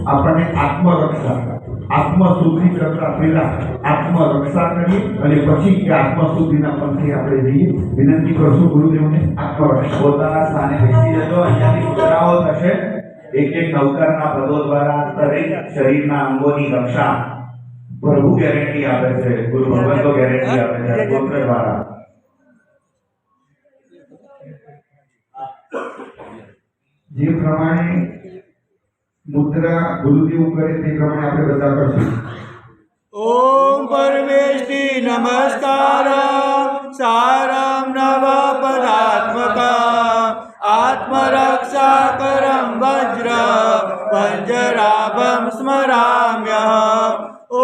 આપણને આત્મરક્ષા આત્મશુદ્ધિ કરતા પહેલા આત્મરક્ષા કરીએ અને પછી એ આત્મશુદ્ધિના પંથે આપણે જઈએ. વિનંતી કરશું ગુરુદેવને આત્મરક્ષા. પોતાના સ્થાને બેસી જજો. અહીંયાથી મુદ્રાઓ થશે. એક એક નૌકરના પદો દ્વારા દરેક શરીરના અંગોની રક્ષા પ્રભુ ગેરંટી આપે છે, ગુરુ ભગવંતો ગેરંટી આપે છે સ્તોત્ર દ્વારા. જે પ્રમાણે મુદ્રા ગુરુદેવ કરે તે પ્રમાણે આપણે બધા કરશું. ઓમ પરમેષ્ટિ નમસ્કારમ સારમ નવ પદાત્મકમ આત્મરક્ષા કરમ વજ્ર પંજરાભમ સ્મરામ્યહમ.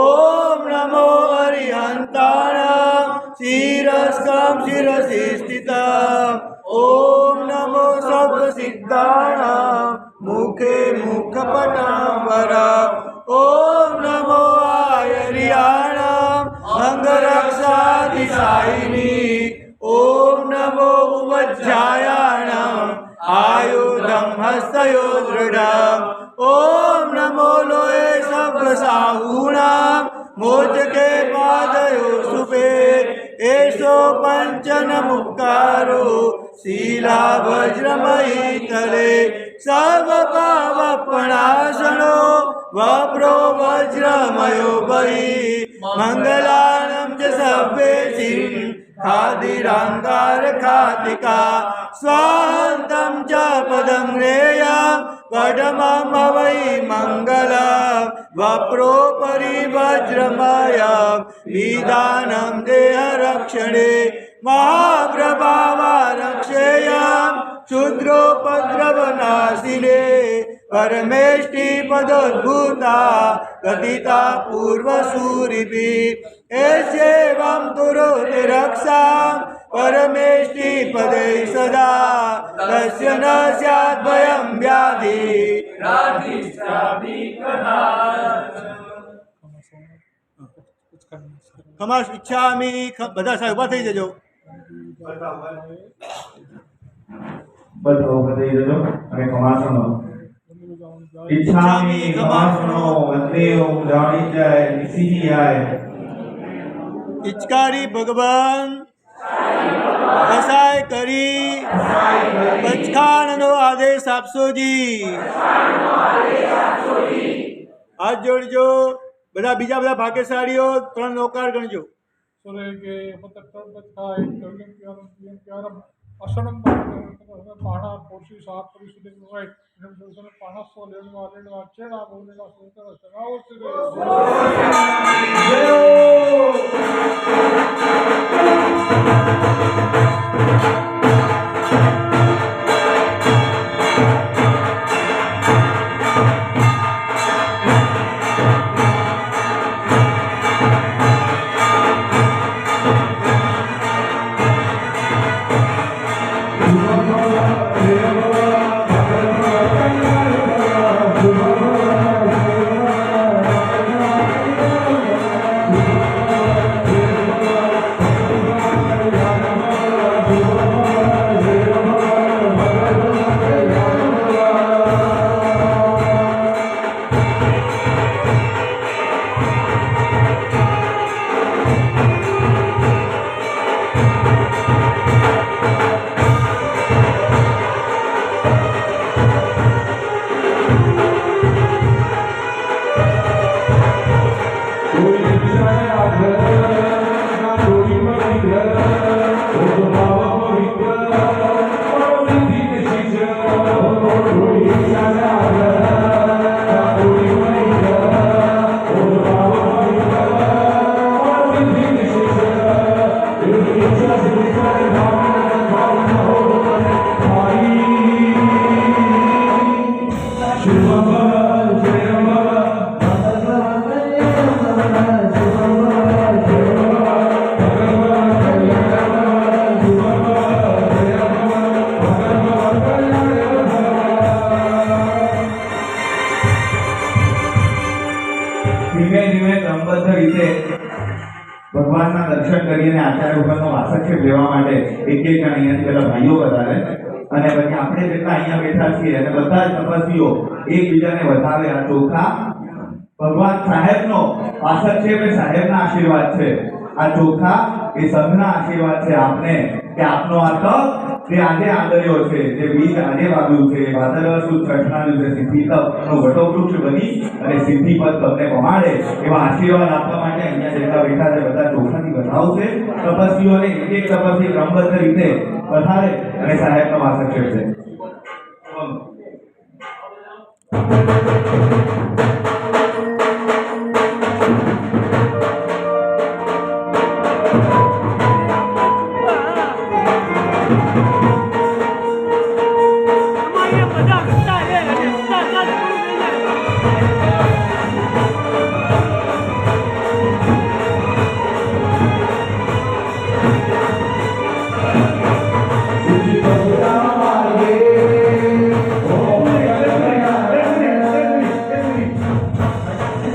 ઓમ નમો હરિહંતાણમ શિરસ્કમ શિરસી સ્થિતમ. ઓમ નમો સર્વસિદ્ધાણમ મુખે મુખપટમ વરમ. ઓમ નમો આયર્યાણમ અંગરક્ષાધિશાયિની. ઓમ નમો ઉવજ્જાયાણમ આયુધમ હસ્તયો દૃઢમ. ઓમ નમો લોએ સર્વસાહૂણામ મોચકે પાદયો સુપે. એસો પંચન મુક્કારો શીલા વજ્રમયી તલે. સર્વ પાવપણાસનો વપ્રો વજ્રમયો ભઈ. મંગલાણમ ચ સભ્યેસિં ખાદિરાંગાર ખાતિકા. સ્વાહંતમ ચ પદમ રેયમ પડમમ વૈ મંગલમ. વપ્રો પરિવજ્રમયમ વિદાનમ દેહ રક્ષણે. મહાપ્રભાવા રક્ષેયમ ક્ષુદ્રોપદ્રવનાશિને. પરમેષ્ટિ પદોદ્ભૂતા કથિતા પૂર્વસૂરિભિ. એસ્યેવં કુરુતે રક્ષાં પરમેષ્ટિ પદે સદા. તસ્ય ન સ્યાत् ભયં વ્યાધિ. ખમાસ ઈચ્છામિ. બધા સાહેબ ઉભા થઈ જજો. બધા ઉભા થઈ જજો અને ખમાસણો. ઈચ્છામિ ખમાસણો અંદેવ જાણી જાય નિશી આય. હિચકારી ભગવાન કસાય કરી પંચખાણનો આદેશ આપશોજી. હાથ જોડજો. બધા બીજા બધા ભાગ્યશાળીઓ 3 નૌકાર ગણજો. અસણમ પાણા પોષી સાત પરિસ્થિતિ હોય પાણા સો લેણવા લેણવા ચેડા બોલેલા સોતર ચગાવો છે. દર્શન કરીને આચાર્ય ઉપરનો વાસક્ષેપ લેવા માટે એક એક જણ અહીંયાથી પેલા ભાઈઓ વધારે અને પછી આપણે જેટલા અહીંયા બેઠા છીએ અને બધા જ તપસ્વીઓ એકબીજાને વધારે આ ચોખા ભગવાન સાહેબનો વાસક્ષેપ એ સાહેબના આશીર્વાદ છે. આ ચોખા એ સંઘના આશીર્વાદ છે આપને કે આપનો આ તપ જે આજે આદર્યો છે, જે બીજ આજે વાવ્યું છે, ભાદરવા સુદ છઠના દિવસે સિદ્ધિ તપનો વટવૃક્ષ બની અને સિદ્ધિ પદ તમને પમાડે એવા આશીર્વાદ આપવા માટે અહીંયા જેટલા બેઠા છે બધા ચોખાથી વધાવશે. તપસ્વીઓને એક એક તપસ્વી ક્રમબદ્ધ રીતે વધારે અને સાહેબનો વાસક્ષેપ છે.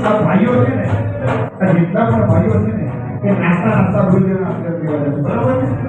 આ ભાઈઓ છે ને, આ જેટલા પણ ભાઈઓ છે ને એ નાસ્તા નાસ્તા ભૂલી જઈને આશીર્વાદ લેવા જશે. બરાબર છે? 「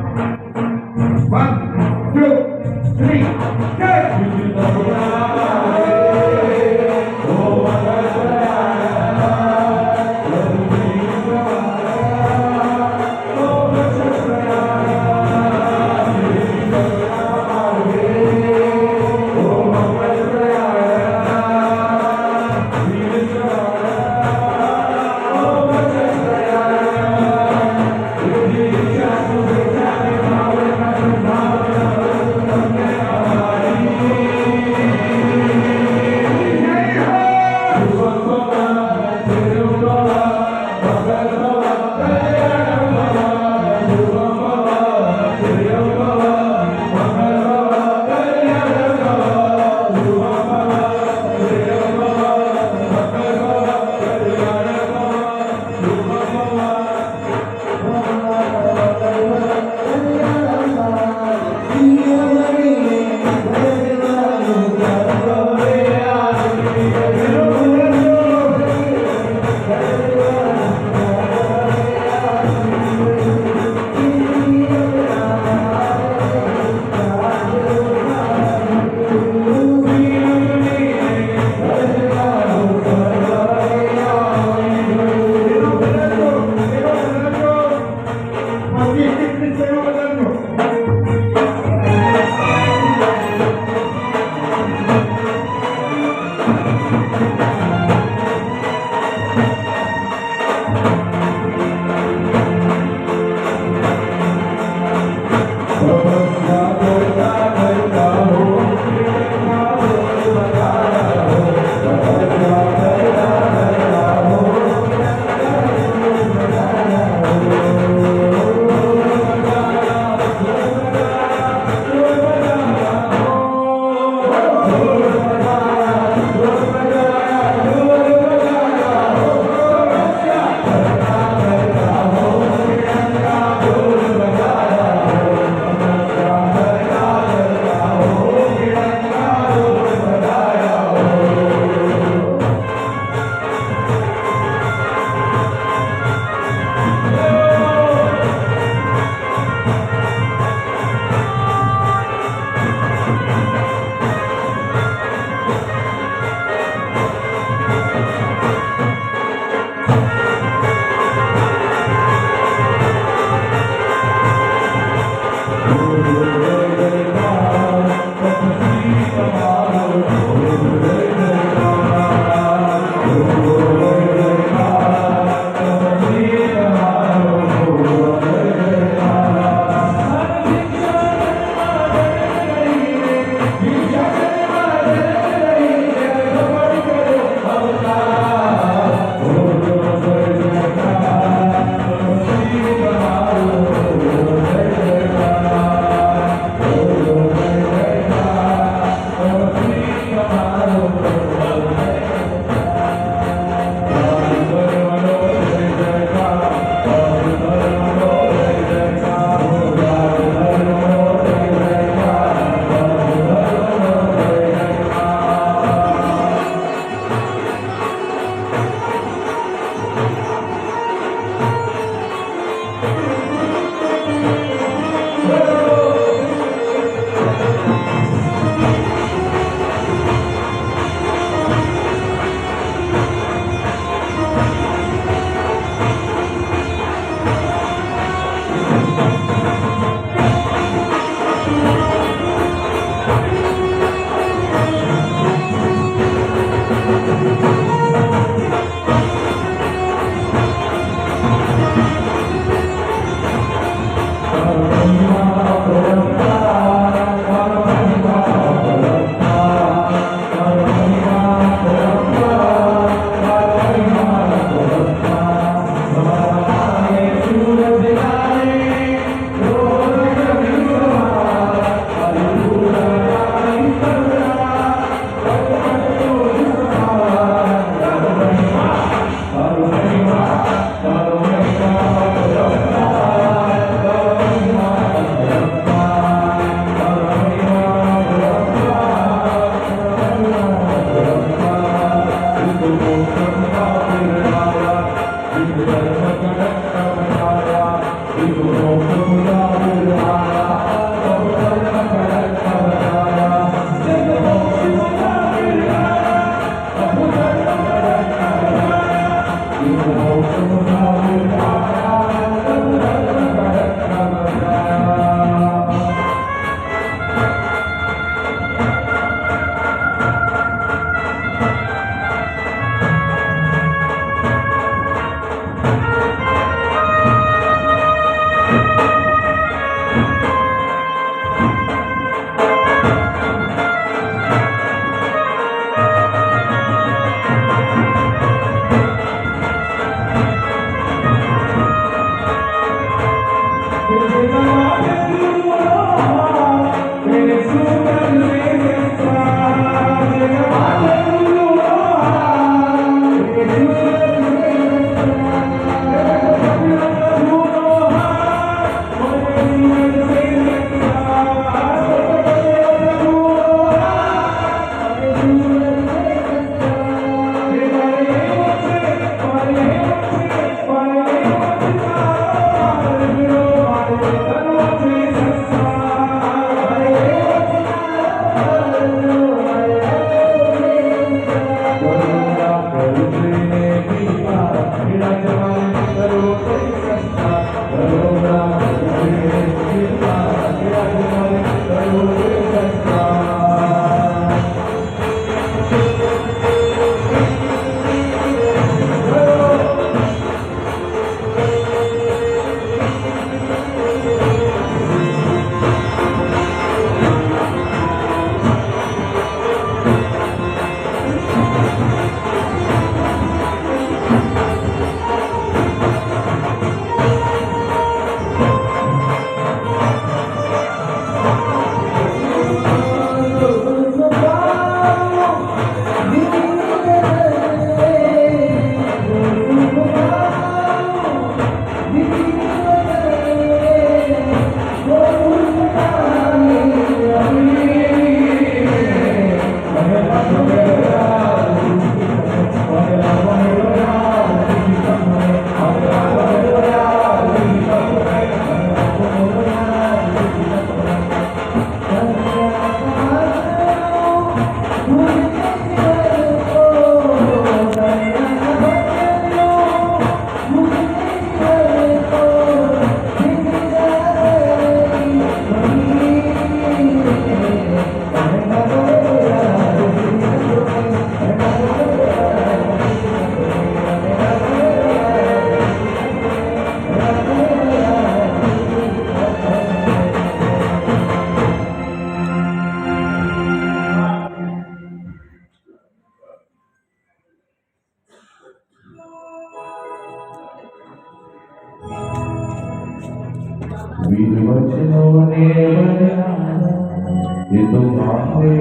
तुम्हारे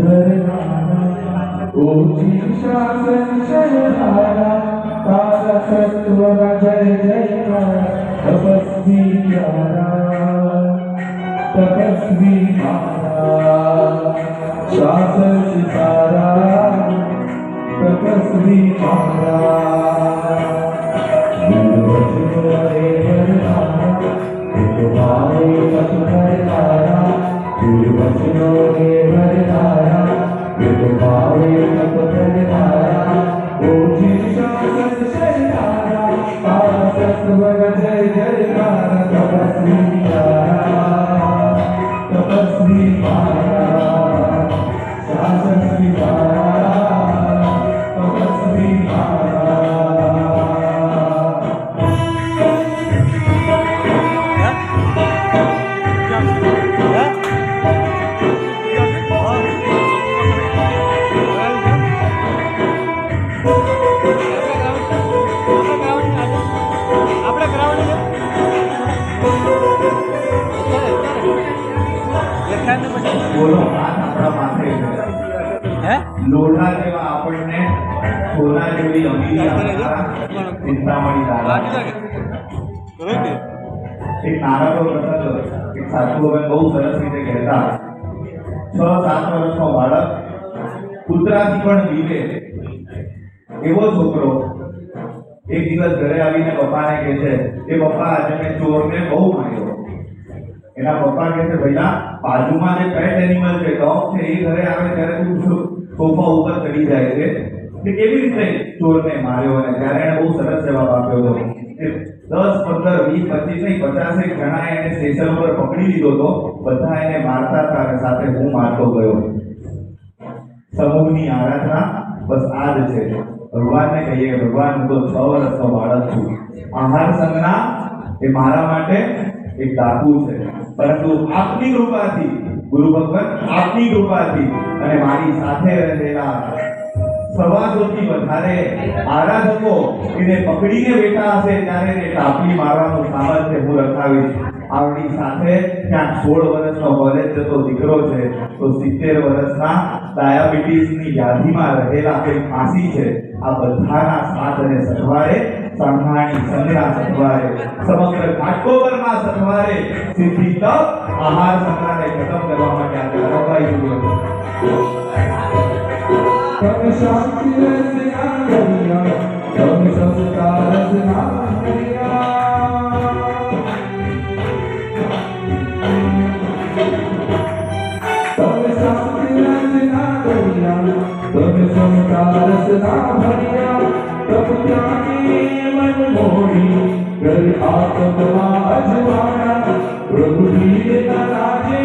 धरना ऊंची शासन शहरारा तारा सत्व जय जयकार तपस्वी प्यारा तपस्वी मारा शासन सितारा तपस्वी मारा तुम्हारे पथ भरतारा वचनों के भरतारा तुम्हारे पथ भरतारा ऊंची शासन शहरारा तारा सत्व जय जयकार तपस्वी प्यारा तपस्वी मारा शासन सितारा तपस्वी मारा આપણે કરાવવાનું બોલો હાથ આપણા માથે છે. હે લોઢા જેવા આપણને સોના જેવી અમીરી આપનારા ચિંતામણી દાદા. એક નાનકડો પ્રસંગ એક સાધુઓને બહુ સરસ રીતે કહેતા. 6-7 વર્ષનો બાળક કૂતરાથી પણ બીવે એવો છોકરો એક દિવસ ઘરે આવીને પપ્પાને કહે છે કે પપ્પા આજે મેં ચોરને બહુ માર્યો. એના પપ્પા કહે છે ભઈલા બાજુમાં જે પેટ એનિમલ છે ડોગ છે એ ઘરે આવે ત્યારે તું સોફા ઉપર ચડી જાય છે કે કેવી રીતે ચોરને માર્યો. અને ત્યારે એને બહુ સરસ જવાબ આપ્યો હતો કે 10, 15, 20, 25 નહીં 50 જણાએ એને સ્ટેશન ઉપર પકડી લીધો હતો. બધા એને મારતા હતા અને સાથે હું મારતો ગયો. સમૂહની આરાધના બસ આ જ છે. ભગવાનને કહીએ કે ભગવાન હું તો 6 વર્ષનો બાળક છું. આહાર સંજ્ઞા એ મારા માટે એક ડાકુ છે, પરંતુ આપની કૃપાથી ગુરુ ભગવાન આપની કૃપાથી અને મારી સાથે રહેલા સવાસોથી વધારે આરાધકો એને પકડીને બેઠા હશે ત્યારે એ ટાપલી મારવાનું સામર્થ્ય હું રખાવીશ. આપણી સાથે ક્યાંક 16 વર્ષનો કોલેજ જતો દીકરો છે તો 70 વર્ષના ડાયાબિટીસની યાદીમાં રહેલા કોઈ ફાંસી છે. આ બધાના સાથ અને સથવારે સાંઘાણી સંગ્રહ સથવારે સમગ્ર ઘાટકોપરના સથવારે સિદ્ધિ તપ આહાર સંગ્રહને ખતમ કરવા માટે આજે અરવાઈ ગયો. तब शांति रचना करिया तब संस्कार रचना करिया तब शांति रचना करिया तब संस्कार रचना भरिया तब त्यागे मन मोही कर आत्मा अजवाना प्रभु वीर राजे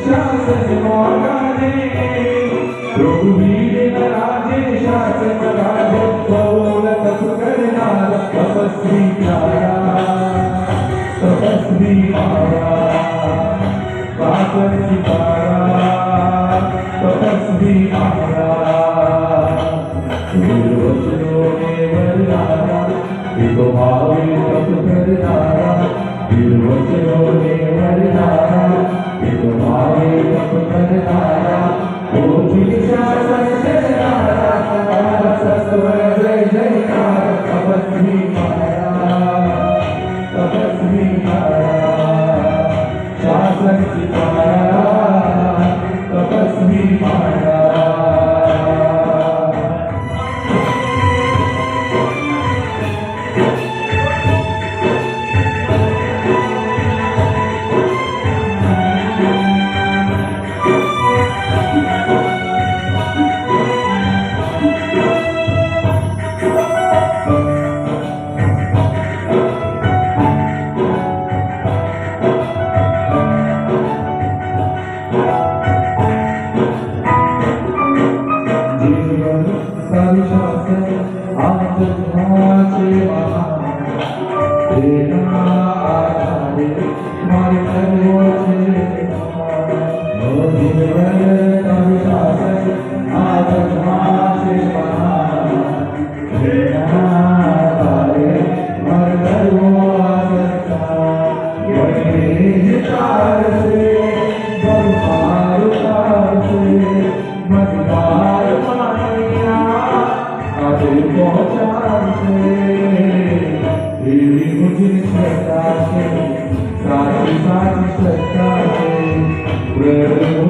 शासन मोगाजे रघुवीर राजे शासन राजे पौल तप करनार तपस्वी प्यारा तपस्वी मारा शासन सितारा तपस्वी मारा वचनों में वरदारा एक भावे तप करनारा वचनों में वरदारा एक भावे तप करनारा ऊंची शासन शहरारा तारा सत्व जय जयकार तपस्वी मारा तपस्वी मारा शासन सितारा तपस्वी मारा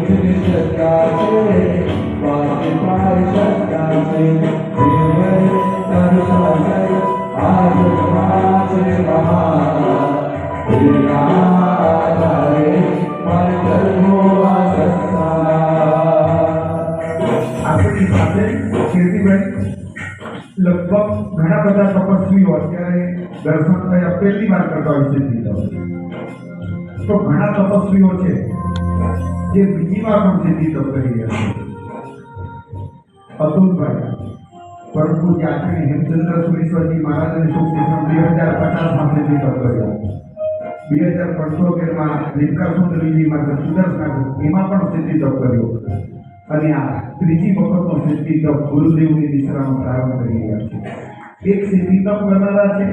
तुझे श्रद्धा से बात पाए श्रद्धा से जीवन कर शासन आज माचे महा तेरा आधारे मन कर हुआ संसार। આપણી સાથે કીર્તિભાઈ લગભગ ઘણા બધા તપસ્વીઓ અત્યારે દર્શન થયા પહેલી વાર કરતા હોય છે, તો ઘણા તપસ્વીઓ છે જે બીજી વાર પણ સિદ્ધિ તપ કરી રહ્યા છે. અતુલભાઈ પરમ પૂજ્ય આચાર્ય હેમચંદ્ર સુરેશ્વરજી મહારાજ અને સુખદેવ 2050 સિદ્ધિ તપ કર્યા. 2075 રેણુકા સુંદરીજી માતા સુદર્શન એમાં પણ સિદ્ધિ તપ કર્યો. અને આ ત્રીજી વખતનો સિદ્ધિ તપ ગુરુદેવની દિશામાં પ્રારંભ કરી રહ્યા છે. એક સિદ્ધિ તપ કરનારા છે,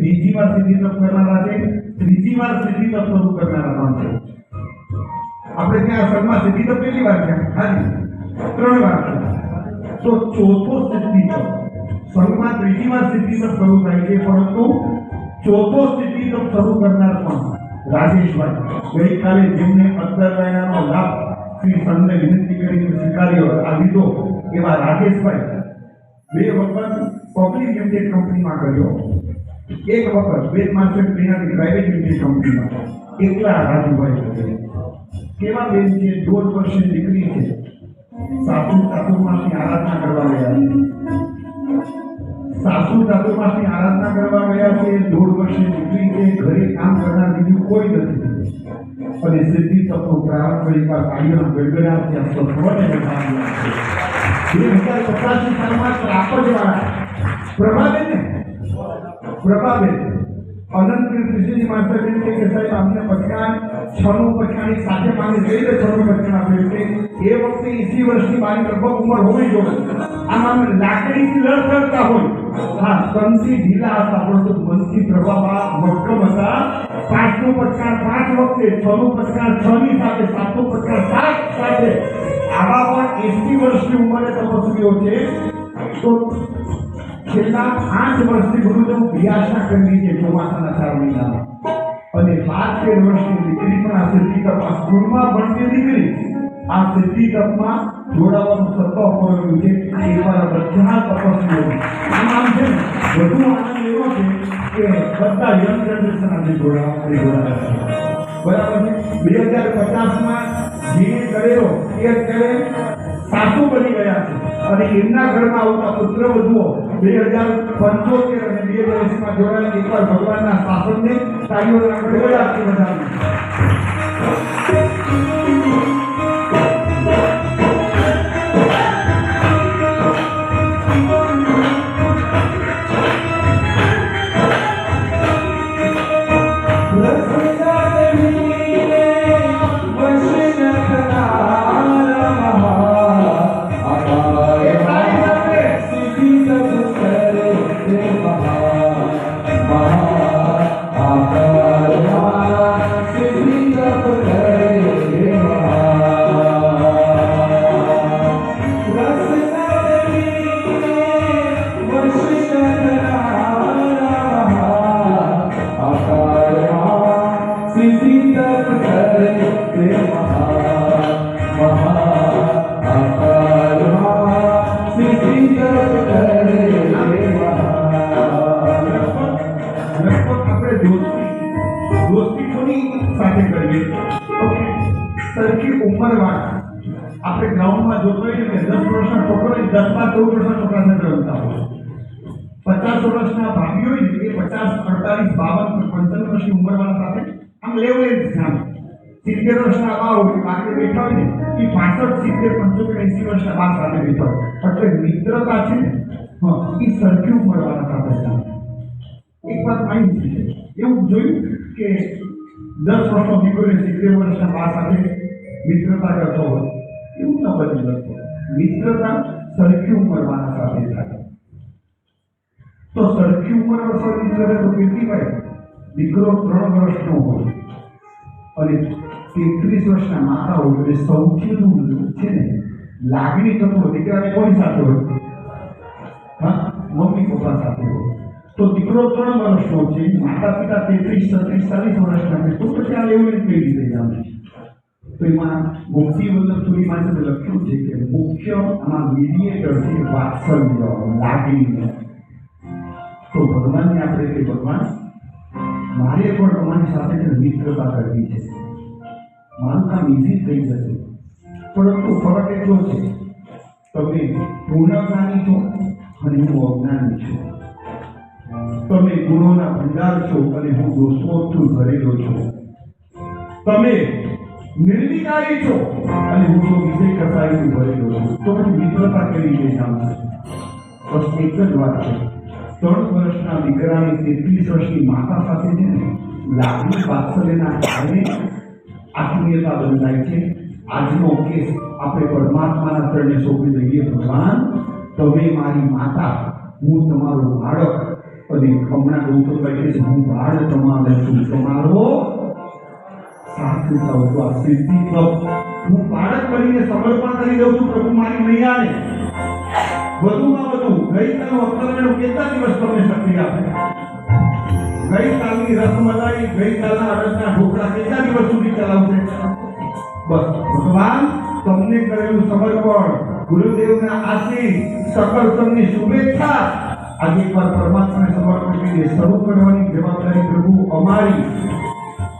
બીજી વાર સિદ્ધિ તપ કરનારા છે, ત્રીજી વાર સિદ્ધિ તપ શરૂ કરનારા પણ છે. આપણે ત્યાં સરમાં સિદ્ધિ તપ કેટલી વાર છે? હાજી 3 વાર છે. તો ચોથો સિદ્ધિ તપ સરમાં ત્રીજી વાર સિદ્ધિ તપ શરૂ થાય છે, પરંતુ ચોથો સિદ્ધિ તપ શરૂ કરનાર પણ રાજેશભાઈ ગઈકાલે જેમને 15 મહિનાનો લાભ શ્રી સંતને વિનંતી કરીને સ્વીકાર્યો આ લીધો એવા રાજેશભાઈ 2 વખત પબ્લિક લિમિટેડ કંપનીમાં કર્યો, 1 વખત વેદ માસ્ટર પ્રિયાની પ્રાઇવેટ લિમિટેડ કંપનીમાં. એકલા રાજુભાઈ કર્યો. કેવા બેન છે, 1.5 વર્ષની દીકરી છે, સાસુ ચાતુર્માસની આરાધના કરવા ગયા છે. સાસુ ચાતુર્માસની આરાધના કરવા ગયા છે, 1.5 વર્ષની દીકરી છે, ઘરે કામ કરનાર બીજું કોઈ નથી. અને સિદ્ધિ તપનો પ્રારંભ કર્યા કાર્યના ગડગડાટ ત્યાં સફળને બતાવ્યા છે. 2050 સાલમાં ત્રાપજવાળા પ્રભાબેન અનંત કૃષ્ણજી માસ્ટર બેન કે સાહેબ અમને પછાણ 6 નું પછાણ એક સાથે માંગે જઈ દે 6 નું પછાણ આપ્યું છે. એ વખતે 80 વર્ષની મારી લગભગ ઉંમર હોવી જોઈએ. આમાં લાકડીથી લડતા હોય, હા તનથી ઢીલા હતા, પરંતુ મનથી પ્રભાબા મક્કમ હતા. 5 નું પછાણ 5 વખતે, 6 નું પછાણ 6 ની સાથે, 7 નું પછાણ 7 સાથે. આવા પણ 80 વર્ષની ઉંમરે તપસ્વીઓ છે. તો છેલ્લા 8 વર્ષથી ગુરુદેવ વ્યાસના કરી છે ચોમાસાના 4 મહિનામાં. અને 12-13 વર્ષની દીકરી પણ આ સિદ્ધિ તપમાં સ્કૂલમાં ભણતી દીકરી આ સિદ્ધિ તપમાં જોડાવાનું સત્વ અપાવ્યું છે. એકવાર બધા તપસ્વીઓ આમ છે ને વધુ આનંદ એવો છે કે બધા યંગ જનરેશન આજે જોડાવા છે. બરાબર છે. 2050માં જેને કરેલો એ અત્યારે સાસુ બની ગયા છે અને એમના ઘરમાં આવતા પુત્ર વધુઓ 2075 અને 2080માં જોડાયેલા એકવાર ભગવાનના શાસનને તાળીઓના ગડગડાટથી વધાવ્યું. સરખી ઉંમરવાળા આપણે ગ્રાઉન્ડમાં જોતો હોય કે 10 વર્ષના છોકરો 10-14 વર્ષના છોકરા સાથે રમતા હોય, 50 વર્ષના ભાભી હોય ને એ 50, 48, 52, 55 વર્ષની ઉંમરવાળા સાથે આમ લેવલે જ જામ. 70 વર્ષના બા હોય બાકી બેઠા હોય ને એ 65, 70, 75, 80 વર્ષના બા સાથે બેઠા હોય. એટલે મિત્રતા છે ને એ સરખી ઉંમરવાળા સાથે જામ. એક વાત માહિતી છે એવું જોયું કે 10 વર્ષનો દીકરો 70 વર્ષના બા સાથે મિત્રતા કરતો હોય એવું ન બની શકતો. મિત્રતા સરખી ઉંમરવાળા સાથે થાય. તો સરખી ઉંમર વસાવી કરે તો કીર્તિભાઈ દીકરો 3 વર્ષનો હોય અને 33 વર્ષના માતા હોય એટલે સૌથી વધુ છે ને લાગણી તત્વો દીકરાને કોની સાથે હોય? હા, મમ્મી પપ્પા સાથે હોય. તો દીકરો 3 વર્ષનો છે, માતા પિતા 33, 36, 40 વર્ષના છે, તો પછી આ લેવલ કઈ રીતે જામે? તો એમાં મુક્તિ વલ્લભ સુરી માટે લખ્યું છે કે મુખ્ય આમાં મીડિયેટર છે વાત્સલ્ય, લાગણી. તો ભગવાનને આપણે કે ભગવાન મારે પણ તમારી સાથે મિત્રતા કરવી છે, મારું કામ ઈઝી થઈ જશે, પરંતુ ફરક એટલો છે તમે પૂર્ણજ્ઞાની છો અને હું અજ્ઞાની છું. તમે ગુણોના ભંડાર છો અને હું દોષોથી ભરેલો છું. તમે નિર્વિકારી છો અને હું તો વિષય કસાઈથી ભરેલો છું. તો પછી મિત્રતા કેવી રીતે જાણશે? બસ એક જ વાત છે. 3 વર્ષના દીકરાની 33 વર્ષની માતા સાથે છે ને લાગણી વાત્સલ્યના કારણે આત્મીયતા બંધાય છે. આજનો કેસ આપણે પરમાત્માના ચરણે સોંપી દઈએ. ભગવાન તમે મારી માતા, હું તમારો બાળક, અને હમણાં ગૌતમભાઈ કહે છે હું બાળ તમારો છું, તમારો સાચું થાવ તો આ સિદ્ધિ તપ હું બાળક બનીને સમર્પણ કરી દઉં છું પ્રભુ મારી મૈયાને. વધુમાં વધુ ગઈકાલનું અક્કલમેળું કેટલા દિવસ તમને શક્તિ આપે? ગઈકાલની રસમલાઈ, ગઈકાલના અડદના ઢોકળા કેટલા દિવસ સુધી ચલાવશે? બસ ભગવાન તમને કરેલું સમર્પણ, ગુરુદેવના આશીષ, સકળ સંઘની શુભેચ્છા, આજે એકવાર પરમાત્માને સમર્પણ કરીને શરૂ કરવાની જવાબદારી પ્રભુ અમારી.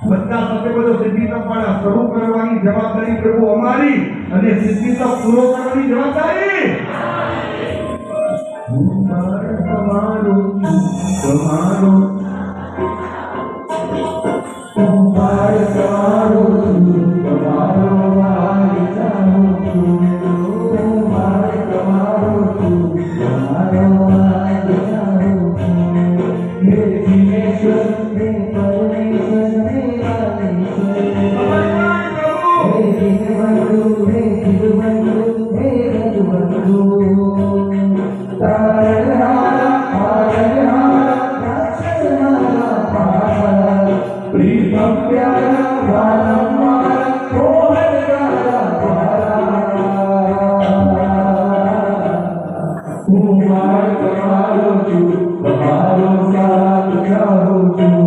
બધા સાથે બધો સિદ્ધિ તપવાળા શરૂ કરવાની જવાબદારી પ્રભુ અમારી, અને સિદ્ધિ તપ પૂરો કરવાની જવાબદારી હું બાળક તમારો છું, તમારો હું બાળક તમારો છું, તમારો વાલી જાણું છું. હું બાળક તમારો છું, તમારો વાલી જાણું છું. હે જીવેશ્વર, હે પરમેશ્વર, હે વાલીશ્વર, હે દીનબંધુ, હે જીવબંધુ, હે રઘુબંધુ. તારણહારા, પાલનહારા, રાક્ષસહારા, પાર. પ્રીતમ પ્યારા, વાલમ મારા, કોહલગારા, પારા. હું બાળક તમારો છું, તમારો સાથ ચાહું છું.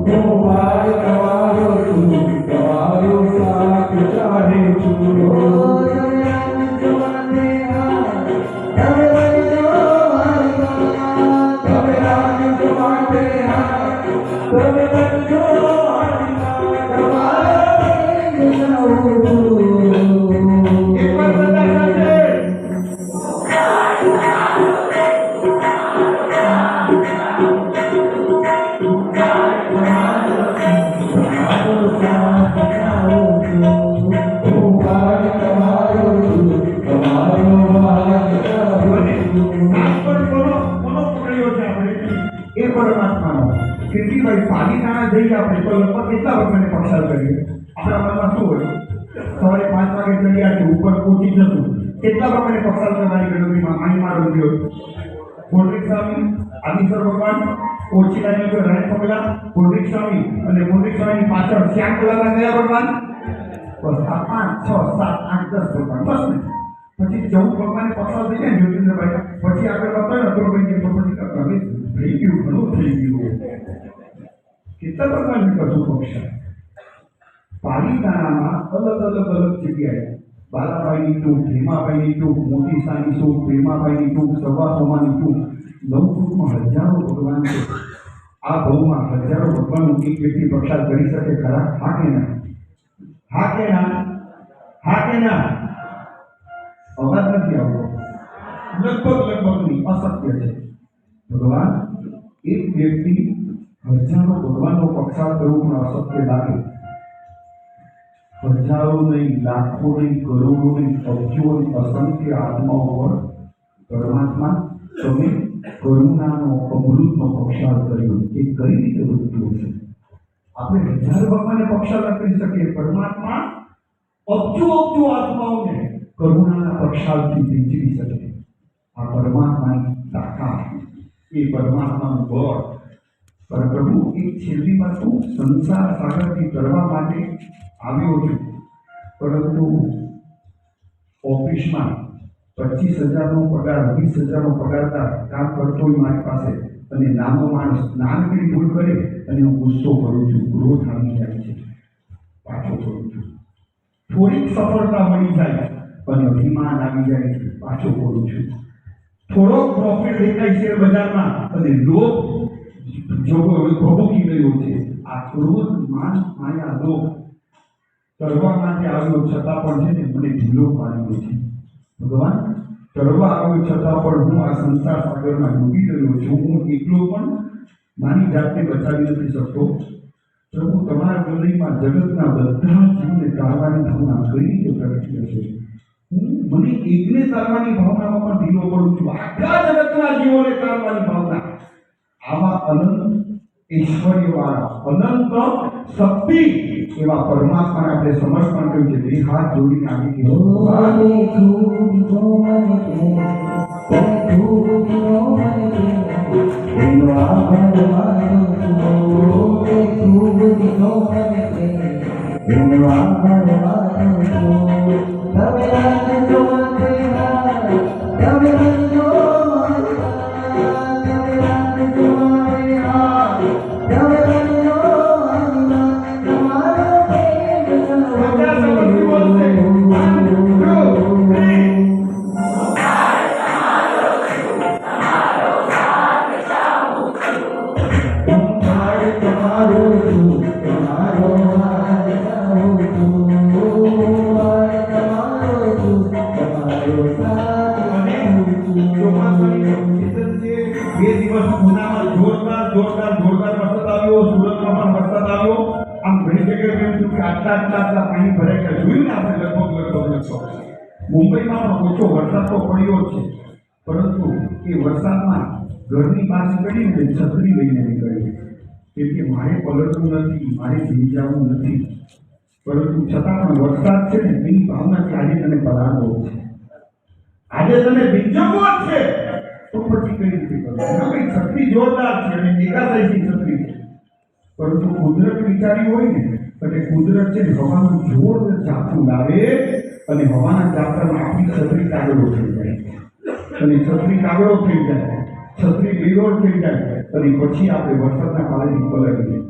હું બાળક તમારો છું, તમારો સાથ ચાહું છું. એકવાર બધા સાથે એ પરમાત્માનો કેટલી વાર પાલિતાણા જઈએ આપણે તો લગભગ કેટલા વખતને પસાર કરીએ? આપણા મનમાં શું હોય? સવારે 5 વાગે ચડ્યા છે, ઉપર પહોંચી જશું, કેટલા વખતને પસાર કરવાની ગણતરીમાં માણી મારો ગયો ગોંડરી સ્વામી, આદિશ્વર ભગવાન, ઓછીલાની ઉપર રાય પગલા, ગોંડરી સ્વામી, અને ગોંડરી સ્વામીની પાછળ શ્યામ કલાના ગયા ભગવાન. બસ આ 5, 6, 7, 8, 10 ભગવાન, બસ ને. પછી 14 ભગવાને પસાર થઈ ગયા જ્યોતિન્દ્રભાઈ. પછી આગળ બતાવ્યો અતુલભાઈ કે પછી હવે થઈ ગયું, ઘણું થઈ ગયું. કેટલા પ્રકારની કશું પક્ષા પાલિતાણામાં અલગ જગ્યાએ બાલાભાઈની ટૂંક, ભીમાભાઈની ટૂંક, મોતીસાની ટૂંક, ભીમાભાઈની ટૂંક, સવાસોમાની ટૂંક, 9 ટૂંકમાં હજારો ભગવાન છે. આ ભાવમાં હજારો ભગવાનનું એક વ્યક્તિ પ્રસાદ કરી શકે ખરા? હા કે ના? હા કે ના? હા કે ના? અવાજ નથી આવતો. લગભગની અશક્ય છે. ભગવાન એક વ્યક્તિ હજારો ભગવાનનો પક્ષાર કરવું પણ અશક્ય લાગે. હજારો નહીં, લાખો નહીં, કરોડો નહીં, અબજો નહીં, અસંખ્ય આત્માઓ પર પરમાત્મા તમે કરુણાનો અમૃતનો પક્ષાર કર્યો. એ કઈ રીતે બધું છે? આપણે હજાર ભગવાનને પક્ષાર ન કરી શકીએ. પરમાત્મા અબજો આત્માઓને કરુણાના પક્ષારથી વિંચવી શકે. આ પરમાત્માની તાકાત, એ પરમાત્માનું બળ. પર પ્રભુ એક છેલ્લી વસ્તુ સંસાર સાગરથી કરવા માટે આવ્યો છું, પરંતુ ઓફિસમાં 25,000નો પગાર, 20,000નો પગારદાર કામ કરતો હોય મારી પાસે, અને નાનો માણસ નાનકડી ભૂલ કરે અને હું ગુસ્સો કરું છું, ક્રોધ આવી જાય છે, પાછો કરું છું. થોડીક સફળતા મળી જાય અને અભિમાન આવી જાય પાછો કરું છું. થોડોક પ્રોફિટ દેખાય શેર બજારમાં અને લોભ ભભૂકી ગયો છે. આ ક્રોધ માન માયા લોભ તરવા માટે આવ્યો છતાં પણ છે ને મને ઢીલો પાડ્યો છે. ભગવાન તરવા આવ્યો છતાં પણ હું આ સંસાર સાગરમાં ડૂબી રહ્યો છું. હું એકલો પણ મારી જાતને બચાવી નથી શકતો. પ્રભુ તમારા હૃદયમાં જગતના બધા જીવને તારવાની ભાવના કઈ રીતે પ્રગટી હશે? મને એકને તારવાની ભાવનામાં પણ ઢીલો પડું છું. આખા જગતના જીવોને તારવાની ભાવના. આવા અનંત ઐશ્વર્યવાળા અનંત શક્તિ એવા પરમાત્માને આપણે સમર્પણ કર્યું છે. બે હાથ જોડીને આવી ગયો પાણી ભરાઈ ગયા. જોયું ને આપણે લગભગ મુંબઈમાં પણ ઓછો વરસાદ તો પડ્યો છે, પરંતુ એ વરસાદમાં ઘરની પાસે કરીને છત્રી લઈને નીકળી. કેમ કે મારે પલટવું નથી, મારે ભીંજાવું નથી, પરંતુ છતાં પણ વરસાદ છે ને એની ભાવના છે આજે તને પલાળવો છે, આજે તને ભીંજવવો છે, તો પછી કઈ રીતે કરવું? છત્રી જોરદાર છે અને એકાદશી છત્રી છે, પરંતુ કુદરત વિચારી હોય ને એટલે કુદરત છે ને હવાનું જોર ઝાપટું લાવે અને હવાના ઝાપટામાં આપણી છત્રી કાગળો થઈ જાય અને છત્રી કાગળો થઈ જાય, છત્રી બેરોડ થઈ જાય અને પછી આપણે વરસાદના પાણીથી પલળીએ.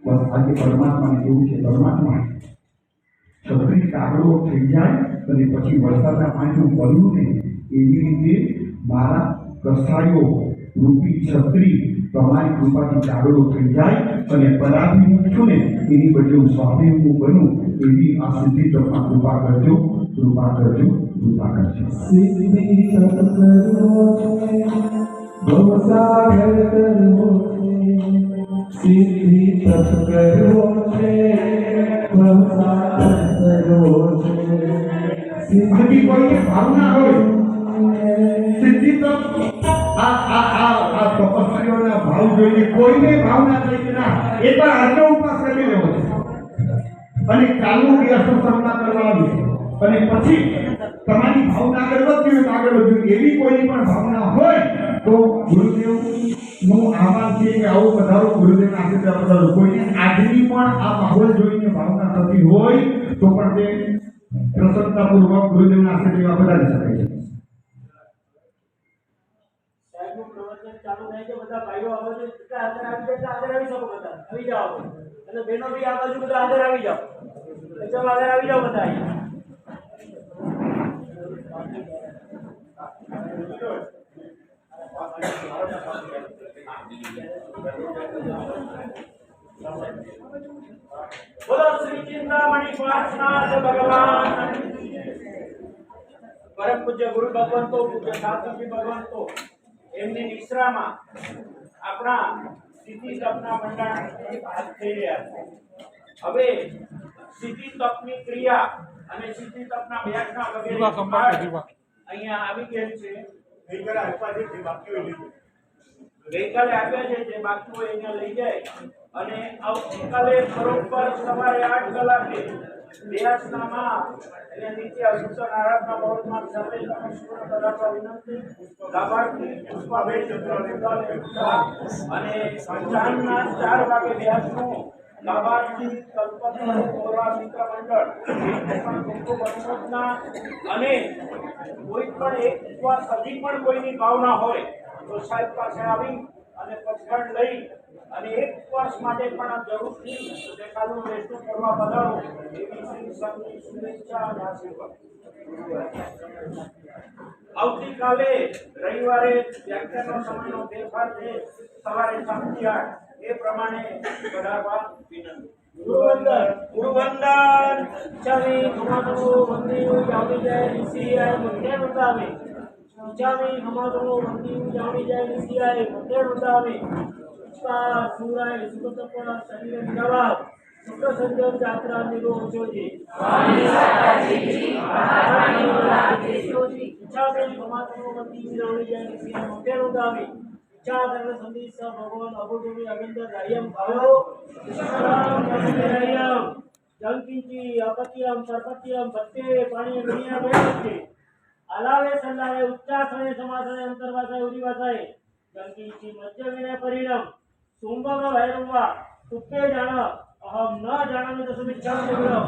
બસ આજે પરમાત્માને કેવું છે? પરમાત્મા છત્રી કાગળો થઈ જાય અને પછી વરસાદના પાણી હું પલળું ને એવી રીતે મારા કસાયો રૂપી છત્રી તમારી કૃપાથી કાગળો થઈ જાય અને પરાભિમુખ છું ને એની બદલે હું સ્વાભિમુખ બનું એવી આ સિદ્ધિ તપમાં કૃપા કરજો, કૃપા કરજો, કૃપા કરજો. સિદ્ધિ તપ કરવો છે, ભવસાગર કરવો છે. સિદ્ધિ તપ કરવો છે, ભવસાગર કરવો છે. બાકી કોઈને ભાવના હોય સિદ્ધિ તપ તપસ્વીઓના ભાવ જોઈને કોઈને ભાવના થઈ કે ના એ તો આજનો ઉપવાસ કરી લેવો છે અને ચાલુ દિવસનો સન્માન કરવા આવી અને પછી તમારી ભાવના આગળ વધતી હોય તો આગળ વધ્યું એવી કોઈની પણ ભાવના હોય તો ગુરુદેવનું આહવાન છે કે આવો પધારો, ગુરુદેવના આશીર્વાદ પધારો. કોઈને આજની પણ આ માહોલ જોઈને ભાવના થતી હોય તો પણ તે પ્રસન્નતાપૂર્વક ગુરુદેવના આશીર્વાદ પધારી શકે છે. ચાલુ થાય છે. બધા ભાઈઓ આ બાજુ આગળ આવી જાય, આગળ આવી શકો, બધા આવી જાઓ. અને બહેનો બી આ બાજુ બધા આગળ આવી જાઓ. ચલો આગળ આવી જાઓ બધા. બોલો શ્રી ચિંતામણી પાર્થનાથ ભગવાન પરમ પૂજ્ય ગુરુ ભગવંતો, પૂજ્ય સાધુજી ભગવંતો, એમની નિશ્રામાં આપણા સિદ્ધિ તપના મંડળ હાથ થઈ રહ્યા છે. હવે સિદ્ધિ તપની ક્રિયા અને સિદ્ધિ તપના વ્યાખ્યા વગેરે અહીંયા આવી ગયેલ છે. ગઈકાલે આપ્યા છે, જે બાકી હોય ગઈકાલે આપ્યા છે, જે બાકી હોય અહીંયા લઈ જાય અને આવતીકાલે બરોબર સવારે 8 કલાકે દેહાસનામાં એટલે નીચે અસુસન આરાધના ભવનમાં સાથે તમે પૂર્ણ કરાવવા વિનંતી. લાભાર્થી પુષ્પાબેન અને સાંજના 4 વાગે દેહાસનું લાભાર્થી કલ્પના ગૌરવ મિત્ર મંડળ ખૂબ અનુમોદના. અને કોઈ પણ એક ઉપવાસ હજી પણ કોઈની ભાવના હોય તો સાહેબ પાસે આવી અને પછાડ લઈ અને 1 વર્ષ માટે પણ આપ જરૂરથી દેખાડું વૈષ્ણવ કરવા પધારો એવી શ્રી સંતની શુભેચ્છા અને આશીર્વાદ. આવતીકાલે રવિવારે વ્યાખ્યાનનો સમયનો ફેરફાર છે, સવારે 7 થી 8 એ પ્રમાણે પધારવા વિનંતી. ગુરુવંદન ચાવી હમારો મંદિર જાણી જાય નિસિયાય મંદિર નોંધાવે. ચાવી હમારો મંદિર જાણી જાય નિસિયાય મંદિર નોંધાવે. ઇચ્છા સુરાય સુગતપરા શરીર નિરાવા સુખ સંજમ જાત્રા નિરો જોજી. ચાવી હમારો મંદિર જાણી જાય નિસિયાય મંદિર નોંધાવે. ચાદર સંદેશ ભગવાન અબુજોવી અગંદર રાયમ ભાવો રાયમ જંકીજી અપત્યમ સરપત્યમ ભટ્ટે પાણી ગણ્યા બેઠે અલાવે સલાવે ઉચ્ચાસને સમાસને અંતર્વાસાય ઉદિવાસાય જંકીજી મધ્ય વિનય પરિણમ સુંભવ ભૈરવા તુક્કે જાણ અહમ ન જાણામી તો શુભેચ્છા દેવરો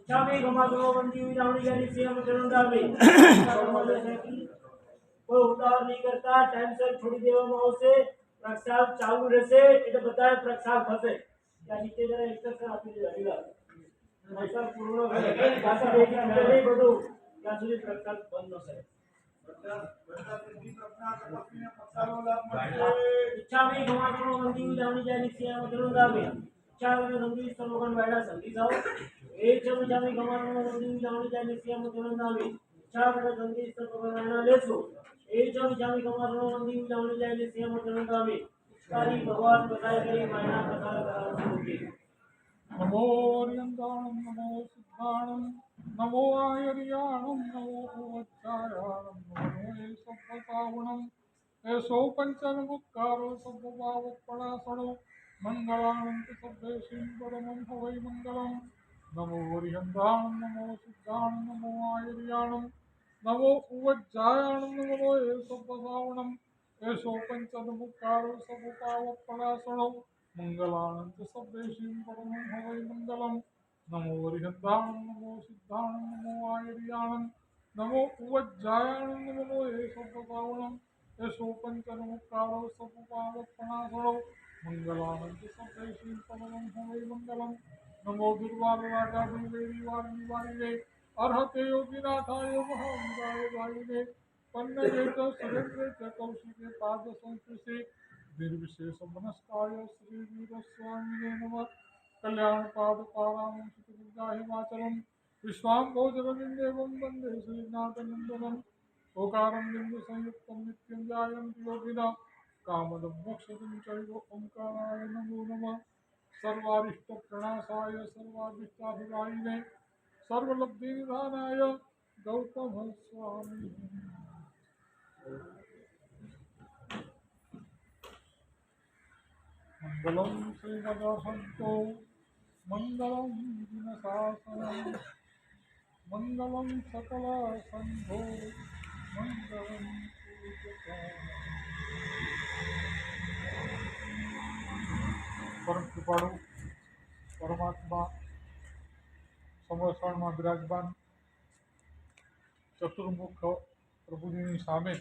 ચામી ગમાગો વંદી જાણી જાની સીએમ ચરણદાવી કોઈ ઉતાવળ નહીં કરતા ટાઈમસર છોડી દેવામાં આવશે. પ્રસાદ ચાલુ રહેશે એટલે બધા પ્રસાદ થશે. ત્યાં નીચે જરા ઇન્સ્ટ્રક્શન આપી દેવા પ્રસાદ પૂર્ણ નહીં બધું ત્યાં સુધી પ્રસાદ બંધ ન થાય. ઈચ્છામી ગમાગો મંદી જાણી જાની સીએમ ચરણદાવી ઈચ્છા સંગીત સર્વગણ વાયડા સંગીત આવો એ ચામી ગમાગો મંદી જાણી જાની સીએમ ચરણદાવી ઈચ્છા સંગીત સર્વગણ વાયડા લેશું એ ચામી ગમાગો મંદી જાણી જાની સીએમ ચરણદાવી ઈચ્છારી ભગવાન બધાય કરી વાયડા કથા કરાવતી. નમો અરિયંતાણમ નમો સિદ્ધાણમ નમો આયર્યાણમ નમો વચ્ચાયાણમ નમો સભ્યતાવણમ એસો પંચનમુક્કારો સભ્યભાવપણાસણો મંગળાણમ સભ્ય સિંહ પરમં હવૈ મંગલમ નમો અરિયંતાણમ નમો સિદ્ધાણમ નમો આયર્યાણમ નમો ઉવજ્જાયાણમ નમો સભ્યતાવણમ એસો પંચનમુક્કારો સભ્યભાવપણાસણો મંગલાનંદ સભ્યેશિમ પરમં હવૈ મંગલમ નમો અરિહંતાણમ નમો સિદ્ધાણમ નમો આયર્યાણમ નમો ઉવજ્જાયાણમ નમો સભ્યતાવણમ એસો પંચનમુક્કારો સભ્યભાવપણાસણો મંગલાનંદ સભ્યેશિમ પરમં હવૈ મંગલમ નમો દુર્વારાગાભી વૈરીવારિણી વારિણે અર્હતે યોગીનાથાય મહાવીરાય વારિણે પન્નગે ચ સુરેન્દ્રે ચ કૌશિકે પાદ સંસ્પૃશે निर्विशेष मनस्काय श्री वीर स्वामिने नमः कल्याण पाद पाराम सुखदा हिमाचलम विश्वाम्भोजरं देवं वंदे श्रीनाथ नंदनम ओकारं लिंग संयुक्तं नित्यं जायन्ति योगिना कामदं मोक्षदं चैव ओंकाराय नमो नमः सर्वारिष्ट प्रणाशाय सर्वाभिष्टाभिदायिने सर्वलब्धिनिधानाय गौतम स्वामी मंगलम श्रीमदसंतो मंगलम दिनशासनम मंगलम सकल संघो मंगलम परम कृपाळु परमात्मा સમર્થનમાં બિરાજમાન ચતુર્મુખ પ્રભુજીની સામે